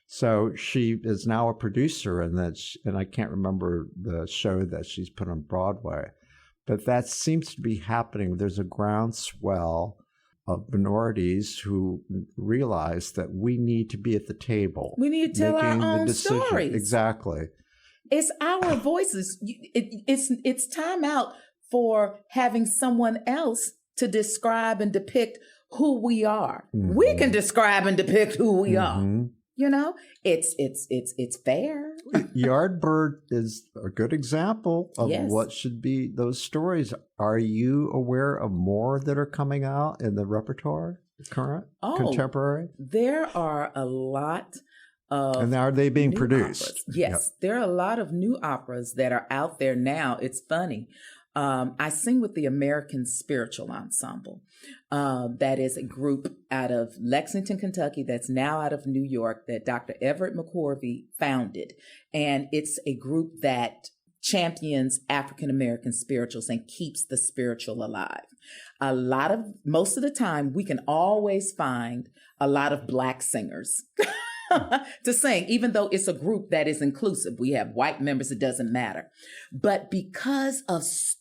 So she is now a producer, and I can't remember the show that she's put on Broadway. But that seems to be happening. There's a groundswell of minorities who realize that we need to be at the table. We need to tell our own stories. Exactly. It's our voices. It's time out for having someone else to describe and depict who we are. We can describe and depict who we are. It's fair. Yardbird is a good example of what should be those stories. Are you aware of more that are coming out in the repertoire, contemporary? There are a lot of. And are they being produced? Operas. Yes, there are a lot of new operas that are out there now. It's funny. I sing with the American Spiritual Ensemble. That is a group out of Lexington, Kentucky, that's now out of New York, that Dr. Everett McCorvey founded. And it's a group that champions African American spirituals and keeps the spiritual alive. Most of the time, we can always find a lot of Black singers to sing, even though it's a group that is inclusive. We have white members, it doesn't matter. But because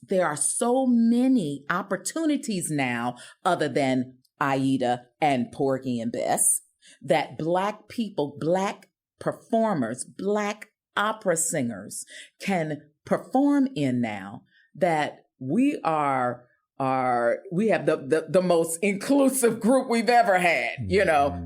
there are so many opportunities now, other than Aida and Porgy and Bess, that Black people, Black performers, Black opera singers can perform in now, that we have the most inclusive group we've ever had,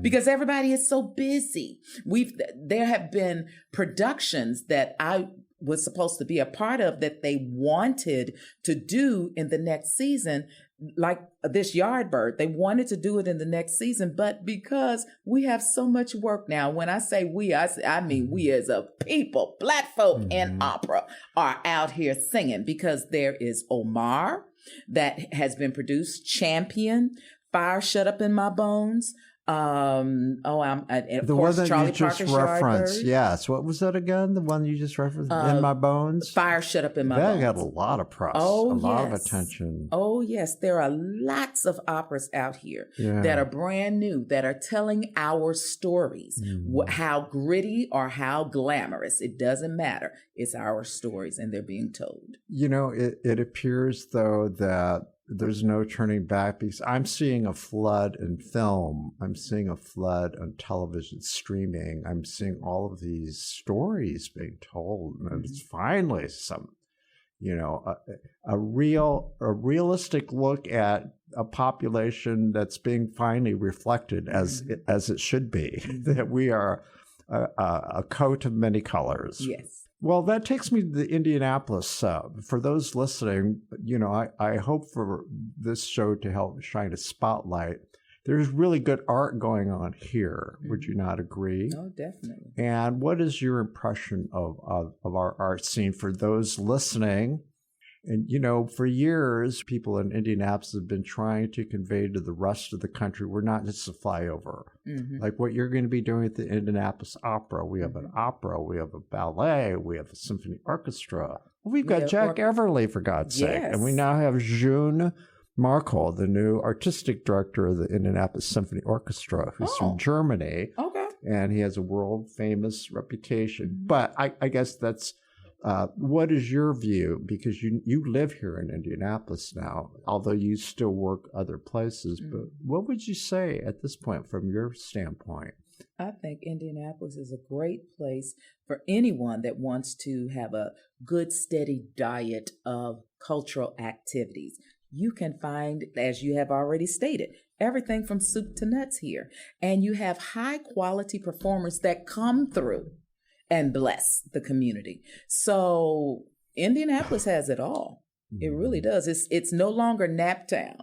because everybody is so busy. There have been productions that I was supposed to be a part of that they wanted to do in the next season, like this Yardbird. They wanted to do it in the next season, but because we have so much work now, when I say we, I mean we as a people, Black folk in opera are out here singing, because there is Omar that has been produced, Champion, Fire Shut Up in My Bones, Of The course, one that Charlie you just Parker's referenced. Yardbird. Yes. What was that again? The one you just referenced? In My Bones? Fire Shut Up in My That Bones. got a lot of press. Oh, a lot of yes. attention. Oh, yes. There are lots of operas out here Yeah. that are brand new, that are telling our stories. How gritty or how glamorous, it doesn't matter. It's our stories and they're being told. You know, it appears, though, that there's no turning back because I'm seeing a flood in film. I'm seeing a flood on television streaming. I'm seeing all of these stories being told. And it's finally some, you know, a realistic look at a population that's being finally reflected as it should be, that we are a coat of many colors. Yes. Well, that takes me to the Indianapolis. For those listening, you know, I hope for this show to help shine a spotlight. There's really good art going on here. Would you not agree? Oh, definitely. And what is your impression of our art scene for those listening? And, you know, for years, people in Indianapolis have been trying to convey to the rest of the country, we're not just a flyover. Like what you're going to be doing at the Indianapolis Opera. We have an opera, we have a ballet, we have a symphony orchestra. We've got Jack Everly, for God's sake. And we now have June Markel, the new artistic director of the Indianapolis Symphony Orchestra, who's from Germany. Okay. And he has a world-famous reputation. But I guess that's... what is your view? Because you live here in Indianapolis now, although you still work other places. But what would you say at this point from your standpoint? I think Indianapolis is a great place for anyone that wants to have a good, steady diet of cultural activities. You can find, as you have already stated, everything from soup to nuts here. And you have high quality performers that come through and bless the community. So Indianapolis has it all. It really does. It's no longer Naptown.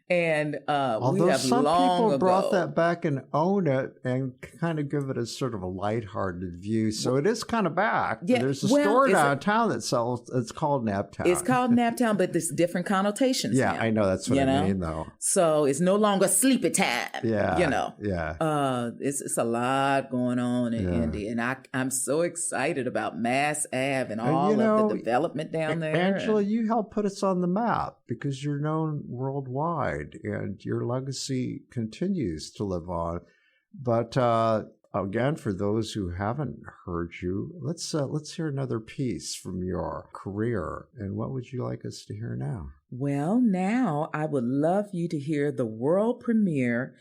And although we have some long people ago brought that back and own it and kind of give it a sort of a lighthearted view. So it is kind of back. Yeah, there's a store downtown that sells. It's called Naptown. It's called Naptown, but there's different connotations. Yeah, now, I know. That's what I mean, though. So it's no longer sleepy time. Yeah, you know. Yeah. It's a lot going on in Indy, and I'm so excited about Mass Ave and all of the development down there. Angela, you helped put us on the map because you're known worldwide. And your legacy continues to live on. But again, for those who haven't heard you, let's hear another piece from your career. And what would you like us to hear now? Well, now I would love you to hear the world premiere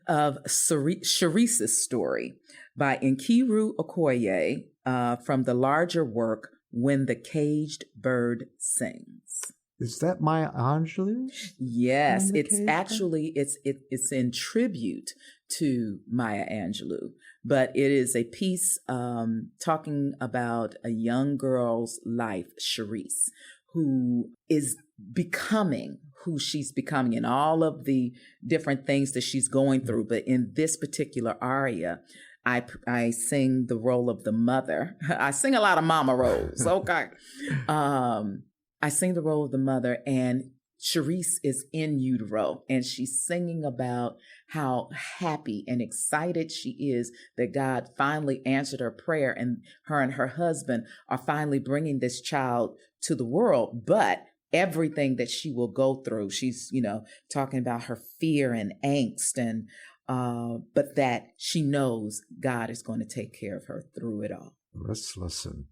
of Sharice's story by Nkiru Okoye from the larger work When the Caged Bird Sings. Is that Maya Angelou? Yes, it's actually it's in tribute to Maya Angelou, but it is a piece talking about a young girl's life, Sharice, who is becoming who she's becoming and all of the different things that she's going through. But in this particular aria, I sing the role of the mother. I sing a lot of mama roles. Okay. I sing the role of the mother, and Sharice is in utero, and she's singing about how happy and excited she is that God finally answered her prayer, and her husband are finally bringing this child to the world. But everything that she will go through, she's, talking about her fear and angst, and but that she knows God is going to take care of her through it all. Let's listen.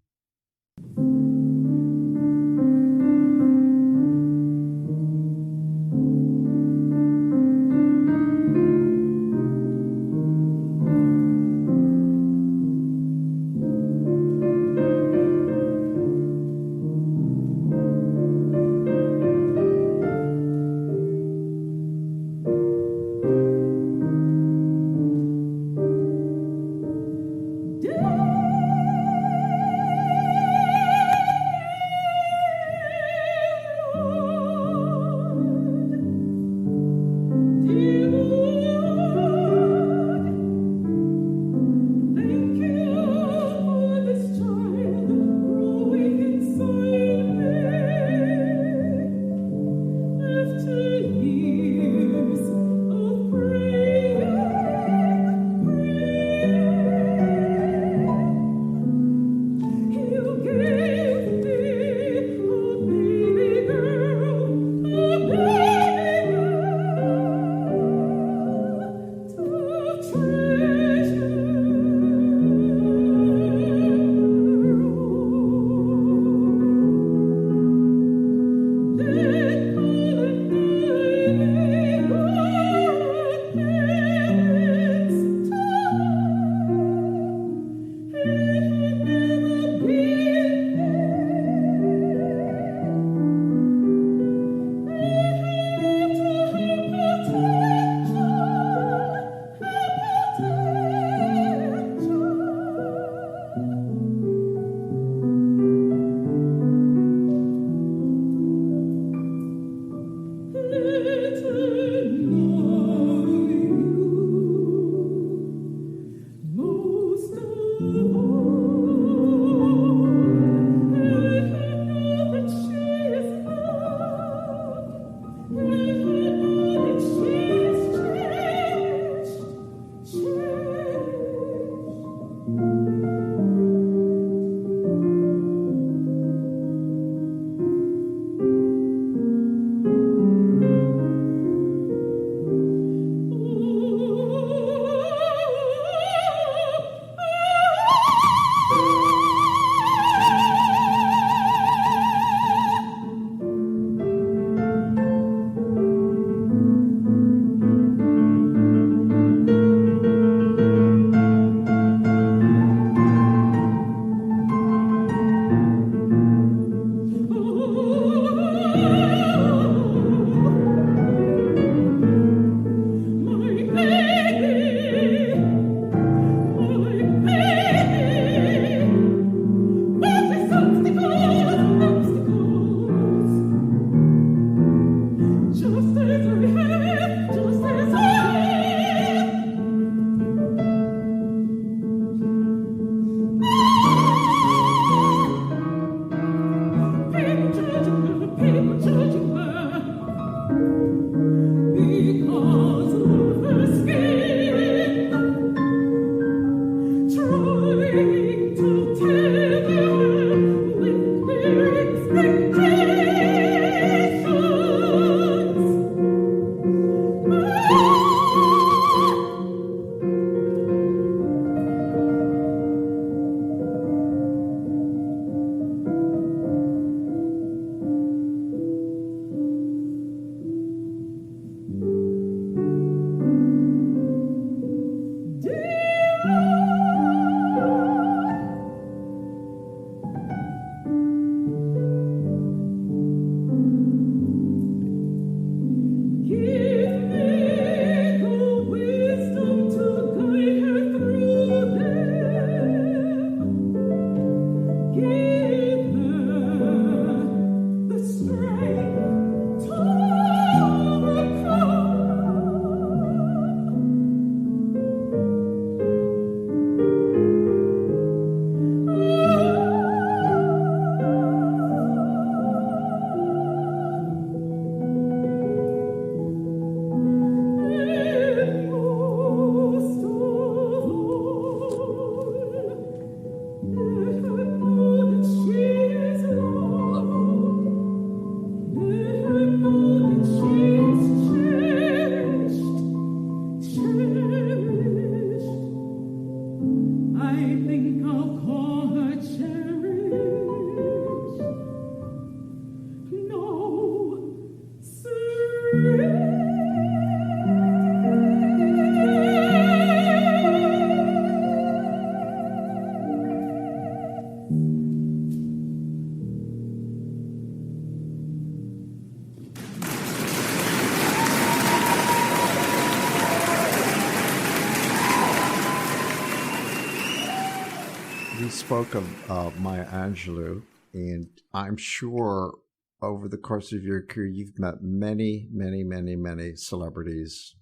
You spoke of Maya Angelou, and I'm sure over the course of your career, you've met many, many, many, many celebrities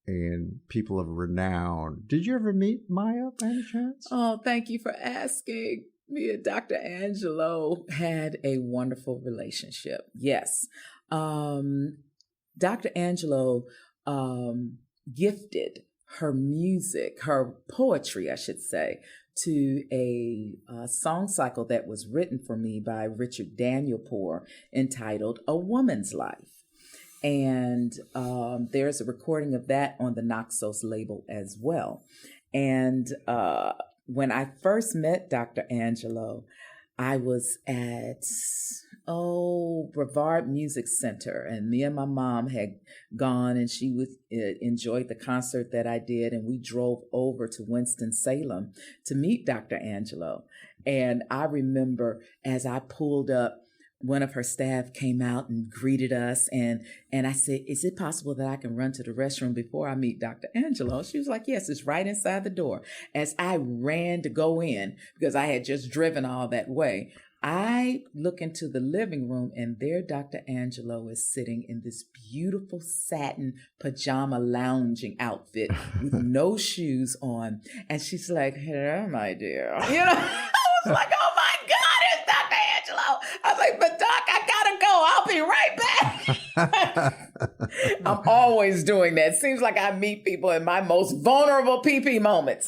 and people of renown. Did you ever meet Maya by any chance? Oh, thank you for asking. Me and Dr. Angelo had a wonderful relationship. Yes. Dr. Angelo gifted her music, her poetry, I should say, to a song cycle that was written for me by Richard Danielpour entitled A Woman's Life. And there's a recording of that on the Naxos label as well. And when I first met Dr. Angelo, I was at, Brevard Music Center, and me and my mom had gone, and she enjoyed the concert that I did, and we drove over to Winston-Salem to meet Dr. Angelo. And I remember as I pulled up, one of her staff came out and greeted us, and I said, is it possible that I can run to the restroom before I meet Dr. Angelo? She was like, yes, it's right inside the door. As I ran to go in, because I had just driven all that way, I look into the living room, and there Dr. Angelo is sitting in this beautiful satin pajama lounging outfit with no shoes on. And she's like, hello, my dear. I was like, oh my God, it's Dr. Angelo. I was like, but Doc, I gotta go. I'll be right back. I'm always doing that. Seems like I meet people in my most vulnerable PP moments.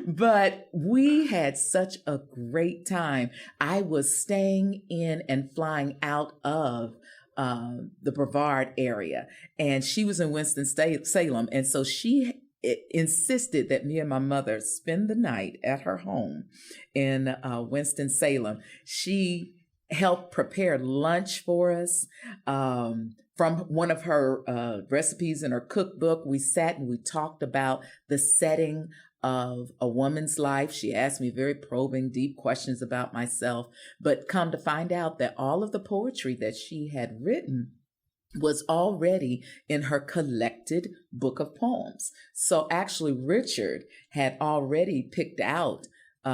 But we had such a great time. I was staying in and flying out of the Brevard area, and she was in Winston-Salem. And so she insisted that me and my mother spend the night at her home in Winston-Salem. She helped prepare lunch for us from one of her recipes in her cookbook. We sat and we talked about the setting of a woman's life. She asked me very probing, deep questions about myself, but come to find out that all of the poetry that she had written was already in her collected book of poems. So actually Richard had already picked out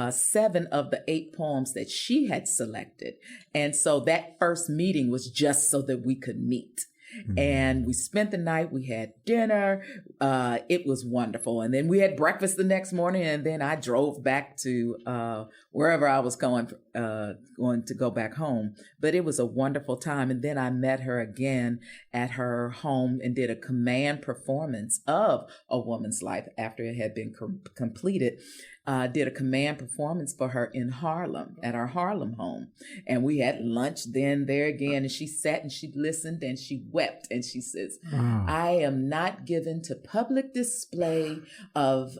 7 of the 8 poems that she had selected. And so that first meeting was just so that we could meet. Mm-hmm. And we spent the night, we had dinner, it was wonderful. And then we had breakfast the next morning, and then I drove back to wherever I was going to go back home. But it was a wonderful time. And then I met her again at her home and did a command performance of A Woman's Life after it had been completed. Did a command performance for her in Harlem, at our Harlem home. And we had lunch then there again, and she sat and she listened and she wept. And she says, I am not given to public display of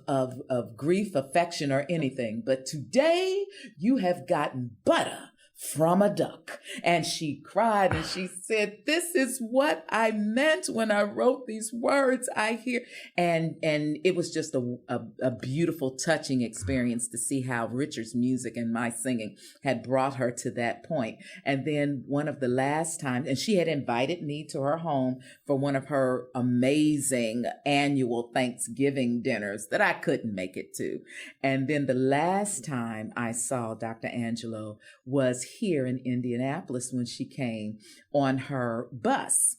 grief, affection, or anything, but today you have gotten butter from a duck. And she cried and she said, this is what I meant when I wrote these words I hear. And it was just a beautiful, touching experience to see how Richard's music and my singing had brought her to that point. And then one of the last times, and she had invited me to her home for one of her amazing annual Thanksgiving dinners that I couldn't make it to. And then the last time I saw Dr. Angelo was here in Indianapolis when she came on her bus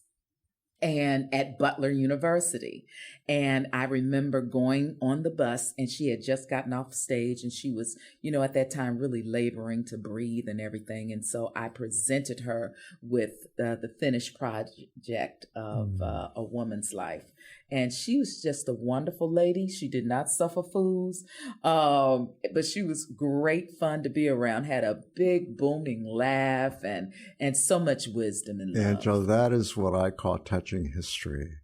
and at Butler University. And I remember going on the bus, and she had just gotten off stage, and she was, at that time really laboring to breathe and everything. And so I presented her with the finished project of A Woman's Life. And she was just a wonderful lady. She did not suffer fools, but she was great fun to be around, had a big booming laugh and so much wisdom and love. Angela, that is what I call touching history.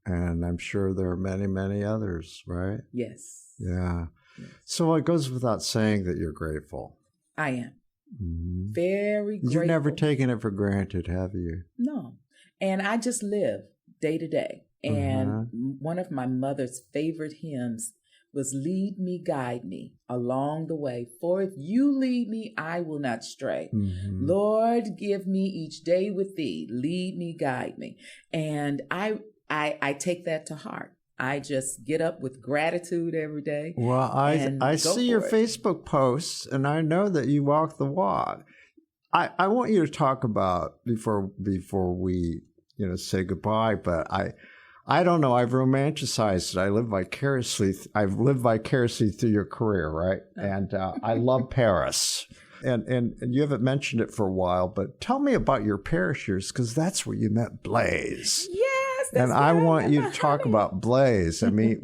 And I'm sure there are many, many others, right? Yes. Yeah. Yes. So it goes without saying that you're grateful. I am. Mm-hmm. Very grateful. You've never taken it for granted, have you? No. And I just live day to day. And one of my mother's favorite hymns was "Lead me, guide me along the way. For if you lead me, I will not stray. Mm-hmm. Lord, give me each day with thee. Lead me, guide me." And I take that to heart. I just get up with gratitude every day. Well, I see your Facebook posts, and I know that you walk the walk. I want you to talk about before we say goodbye, but I don't know. I've romanticized it. I've lived vicariously through your career, right? And I love Paris. And you haven't mentioned it for a while, but tell me about your Paris years, because that's where you met Blaise. Yes. And I want you to talk about Blaise. I mean,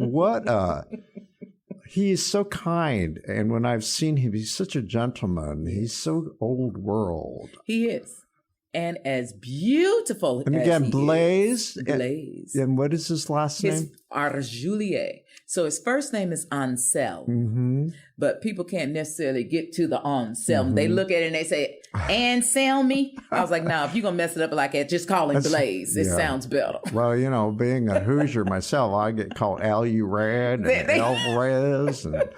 he's so kind. And when I've seen him, he's such a gentleman. He's so old world. He is. And as beautiful and again, as Blaise. Blaise. And what is his last name? Arjulier. So his first name is Anselme, but people can't necessarily get to the Anselme. They look at it and they say, Anselme. I was like, no, if you're going to mess it up like that, just call him Blaise. It sounds better. Well, being a Hoosier myself, I get called Alurad and Alvarez and...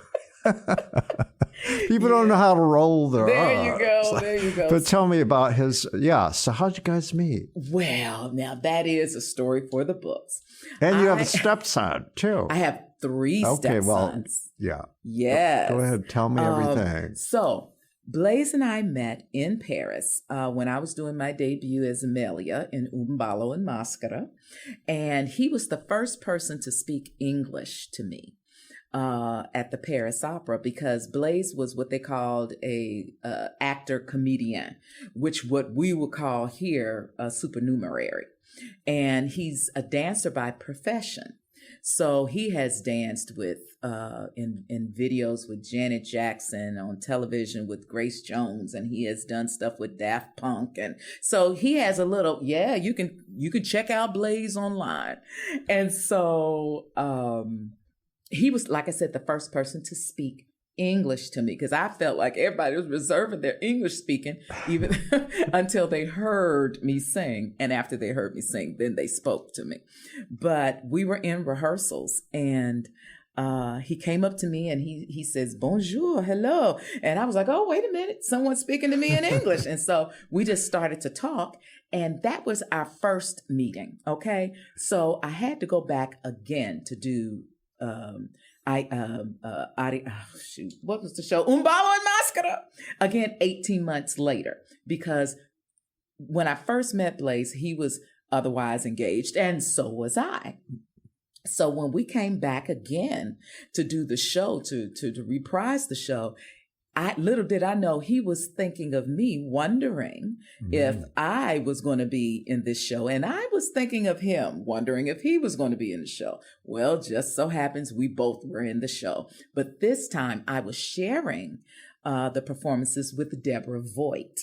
People don't know how to roll their R's. There you go. But tell me about his, so how'd you guys meet? Well, now that is a story for the books. And you have a stepson, too. I have 3 stepsons. Yeah. Yes. Go ahead. Tell me everything. So Blaise and I met in Paris when I was doing my debut as Amelia in Un ballo in Maschera. And he was the first person to speak English to me at the Paris Opera, because Blaise was what they called a actor comedian, which what we would call here a supernumerary. And he's a dancer by profession. So he has danced with in videos with Janet Jackson, on television with Grace Jones, and he has done stuff with Daft Punk. And so he has a little, you can check out Blaise online. And so he was, like I said, the first person to speak English to me, because I felt like everybody was reserving their English speaking even until they heard me sing. And after they heard me sing, then they spoke to me. But we were in rehearsals, and he came up to me and he says, bonjour, hello. And I was like, oh, wait a minute, someone's speaking to me in English. And so we just started to talk. And that was our first meeting. Okay. So I had to go back again to do what was the show? Un ballo in Maschera. Again, 18 months later, because when I first met Blaise, he was otherwise engaged, and so was I. So when we came back again to do the show, to reprise the show, little did I know he was thinking of me, wondering if I was going to be in this show. And I was thinking of him, wondering if he was going to be in the show. Well, just so happens we both were in the show. But this time I was sharing the performances with Deborah Voigt.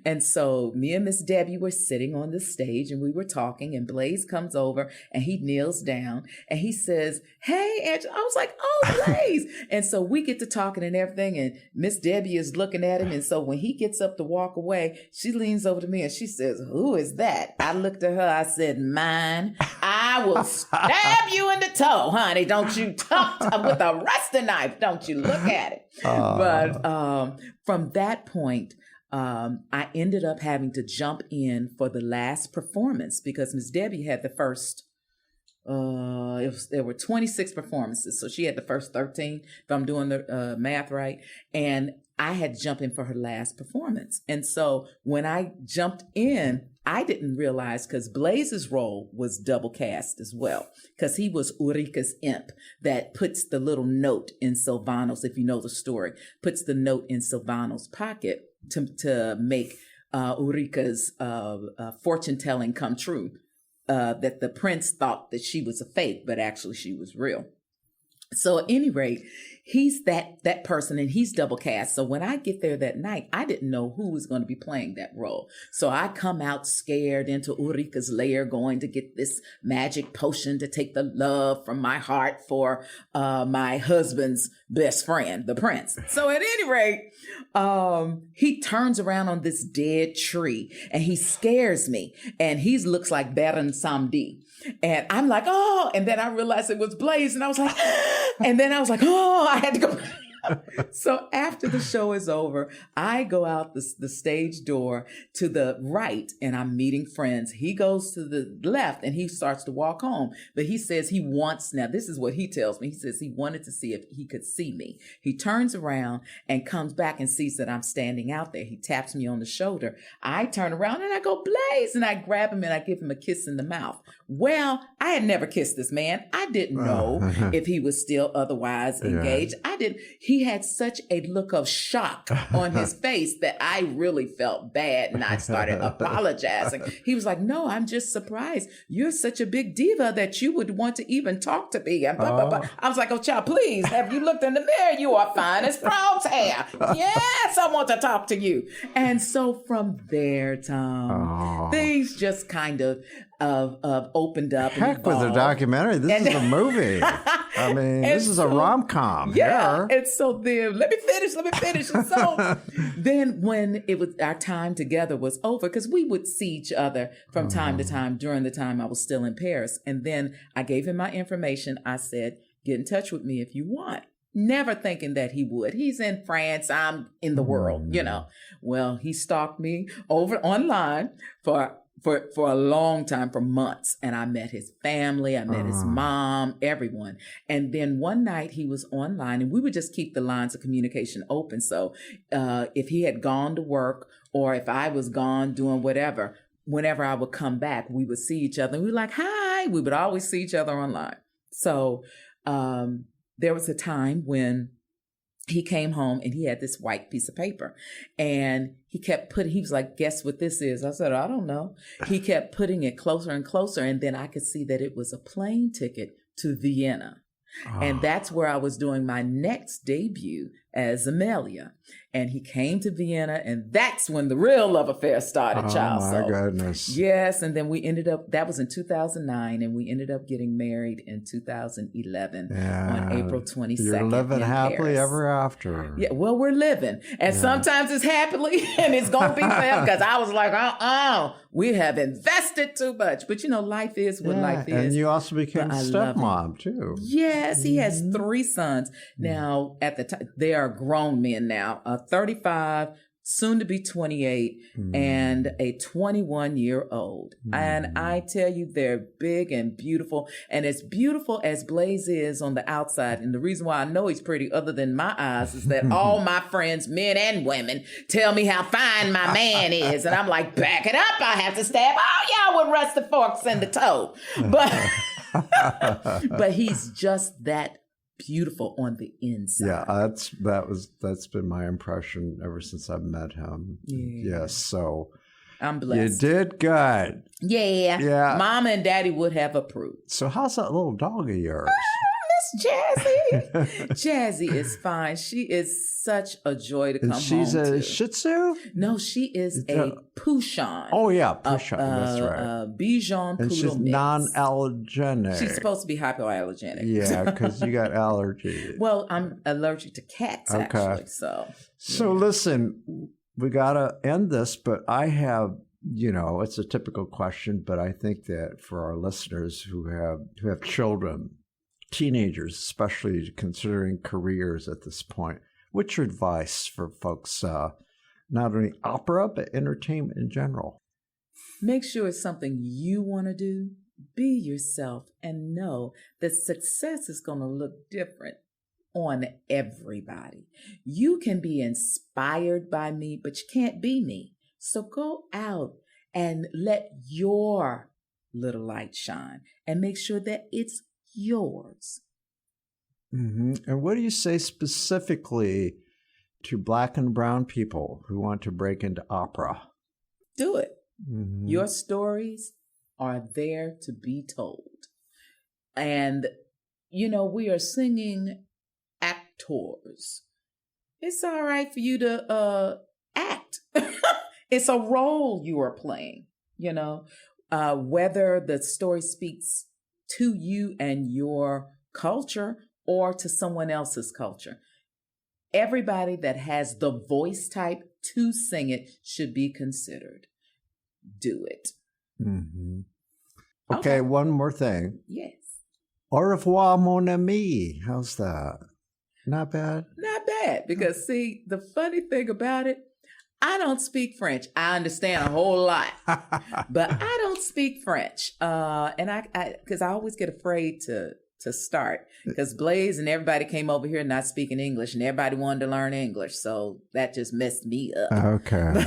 And so me and Miss Debbie were sitting on the stage, and we were talking, and Blaise comes over and he kneels down and he says, hey, Angela. I was like, oh, Blaise. And so we get to talking and everything, and Miss Debbie is looking at him. And so when he gets up to walk away, she leans over to me and she says, who is that? I looked at her. I said, mine. I will stab you in the toe, honey. Don't you talk with a rusty knife. Don't you look at it. But from that point, I ended up having to jump in for the last performance, because Miss Debbie had the first, there were 26 performances. So she had the first 13, if I'm doing the math right. And I had to jump in for her last performance. And so when I jumped in, I didn't realize, because Blaise's role was double cast as well, because he was Ulrika's imp that puts the little note in Silvano's, if you know the story, puts the note in Silvano's pocket to make Ulrika's fortune telling come true, that the prince thought that she was a fake, but actually she was real. So at any rate, he's that person, and he's double cast. So when I get there that night, I didn't know who was going to be playing that role. So I come out scared into Ulrika's lair, going to get this magic potion to take the love from my heart for my husband's best friend, the prince. So at any rate, he turns around on this dead tree and he scares me, and he looks like Baron Samedi. And I'm like, oh, and then I realized it was Blaise, and I was like, and then I was like, oh, I had to go. So after the show is over, I go out the stage door to the right, and I'm meeting friends. He goes to the left and he starts to walk home. But he says he wants, now this is what he tells me. He says he wanted to see if he could see me. He turns around and comes back and sees that I'm standing out there. He taps me on the shoulder. I turn around and I go, Blaise, and I grab him and I give him a kiss in the mouth. Well, I had never kissed this man. I didn't know if he was still otherwise engaged. He had such a look of shock on his face that I really felt bad, and I started apologizing. He was like, no, I'm just surprised. You're such a big diva that you would want to even talk to me. And blah, blah, blah. I was like, oh, child, please, have you looked in the mirror? You are fine as frog's hair. Yes, I want to talk to you. And so from there, Tom, things just kind of opened up. Heck with a documentary. This is a movie. I mean, this is a rom-com. Yeah. And so then, let me finish. And so then when it was our time together was over, because we would see each other from time to time during the time I was still in Paris. And then I gave him my information. I said, get in touch with me if you want. Never thinking that he would. He's in France. I'm in the world, you know. Well, he stalked me over online for for a long time, for months. And I met his family, I met his mom, everyone. And then one night he was online, and we would just keep the lines of communication open. So if he had gone to work, or if I was gone doing whatever, whenever I would come back, we would see each other, and we were like, hi. We would always see each other online. So there was a time when he came home and he had this white piece of paper, and he was like, guess what this is? I said, I don't know. He kept putting it closer and closer. And then I could see that it was a plane ticket to Vienna. And that's where I was doing my next debut as Amelia. And he came to Vienna, and that's when the real love affair started, child. Oh, my goodness. Yes, and then we ended up, that was in 2009, and we ended up getting married in 2011 on April 22nd. You're living happily Paris. ever after. Yeah, well, we're living. And sometimes it's happily, and it's going to be forever, because I was like, we have invested too much. But, life is what life is. And you also became a stepmom, too. Yes, he has 3 sons. Now, at the time, they are grown men now, 35, soon to be 28, and a 21-year-old. And I tell you, they're big and beautiful. And as beautiful as Blaze is on the outside, and the reason why I know he's pretty, other than my eyes, is that all my friends, men and women, tell me how fine my man is. And I'm like, back it up. I have to stab all y'all with rusted forks in the toe. But he's just that beautiful on the inside. Yeah, that's been my impression ever since I've met him. Yeah. Yes, so I'm blessed. You did good. Yeah. Mama and Daddy would have approved. So how's that little dog of yours? Miss Jazzy. Jazzy is fine. She is such a joy to come home to. She's a Shih Tzu? No, she is a Pouchon. Oh, yeah, Pouchon. That's right. Bichon and Poodle she's mix. non-allergenic. She's supposed to be hypoallergenic. Yeah, because you got allergy. Well, I'm allergic to cats, actually. So listen, we got to end this, but I have, it's a typical question, but I think that for our listeners who have children, teenagers, especially considering careers at this point, what's your advice for folks, not only opera, but entertainment in general? Make sure it's something you want to do. Be yourself and know that success is going to look different on everybody. You can be inspired by me, but you can't be me. So go out and let your little light shine and make sure that it's yours. Mm-hmm. And what do you say specifically to Black and brown people who want to break into opera? Do it. Mm-hmm. Your stories are there to be told. And, we are singing actors. It's all right for you to act. It's a role you are playing, whether the story speaks to you and your culture or to someone else's culture. Everybody that has the voice type to sing it should be considered. Do it. Mm-hmm. Okay, one more thing. Yes. Au revoir, mon ami. How's that? Not bad? Not bad, because see, the funny thing about it, I don't speak French. I understand a whole lot, but I don't speak French. And because I always get afraid to start, because Blaze and everybody came over here not speaking English, and everybody wanted to learn English. So that just messed me up. Okay.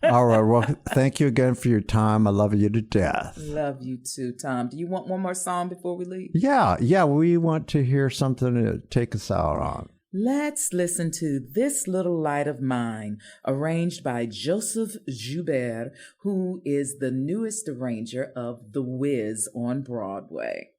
All right. Well, thank you again for your time. I love you to death. Love you too, Tom. Do you want one more song before we leave? Yeah. We want to hear something to take us out on. Let's listen to This Little Light of Mine, arranged by Joseph Joubert, who is the newest arranger of The Wiz on Broadway.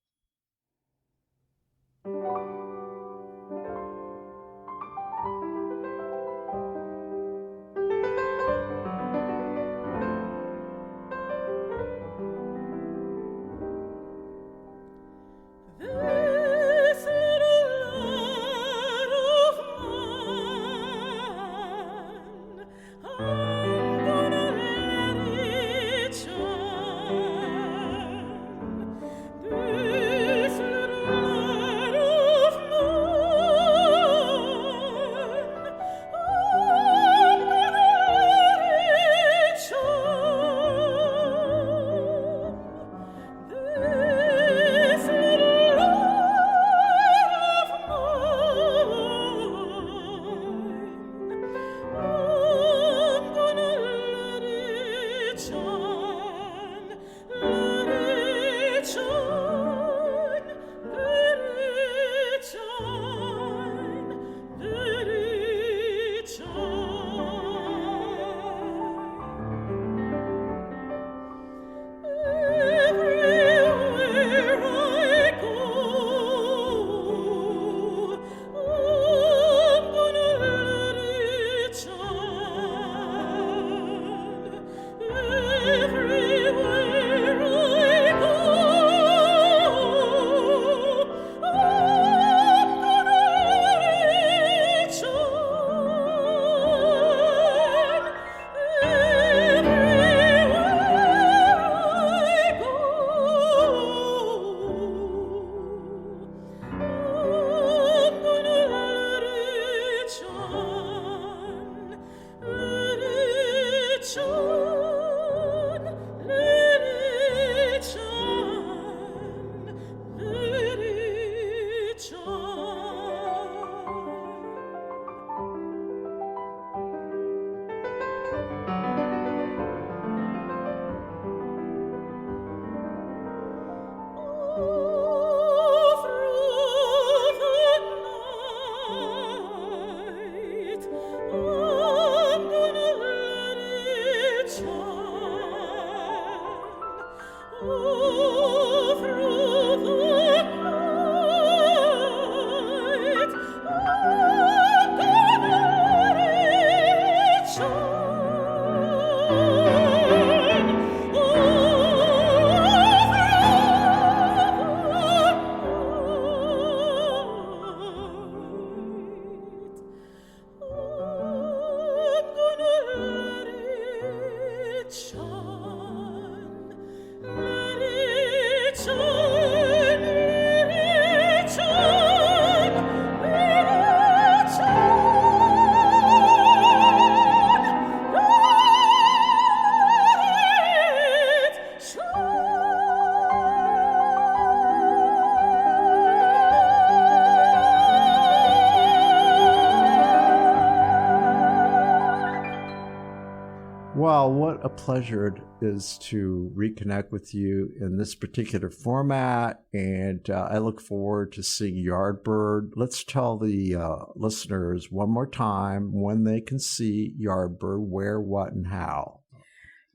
Well, what a pleasure it is to reconnect with you in this particular format, and I look forward to seeing Yardbird. Let's tell the listeners one more time when they can see Yardbird, where, what, and how.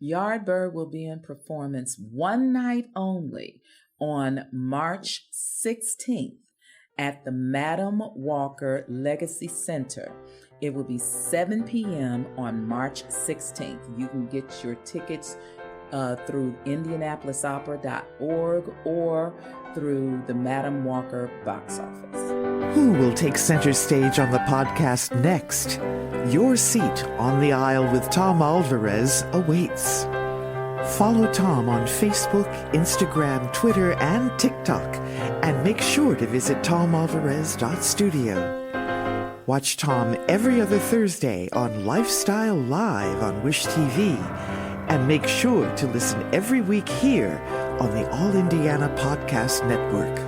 Yardbird will be in performance one night only on March 16th at the Madam Walker Legacy Center. It will be 7 p.m. on March 16th. You can get your tickets through indianapolisopera.org or through the Madam Walker box office. Who will take center stage on the podcast next? Your seat on the aisle with Tom Alvarez awaits. Follow Tom on Facebook, Instagram, Twitter, and TikTok, and make sure to visit tomalvarez.studio. Watch Tom every other Thursday on Lifestyle Live on Wish TV, and make sure to listen every week here on the All Indiana Podcast Network.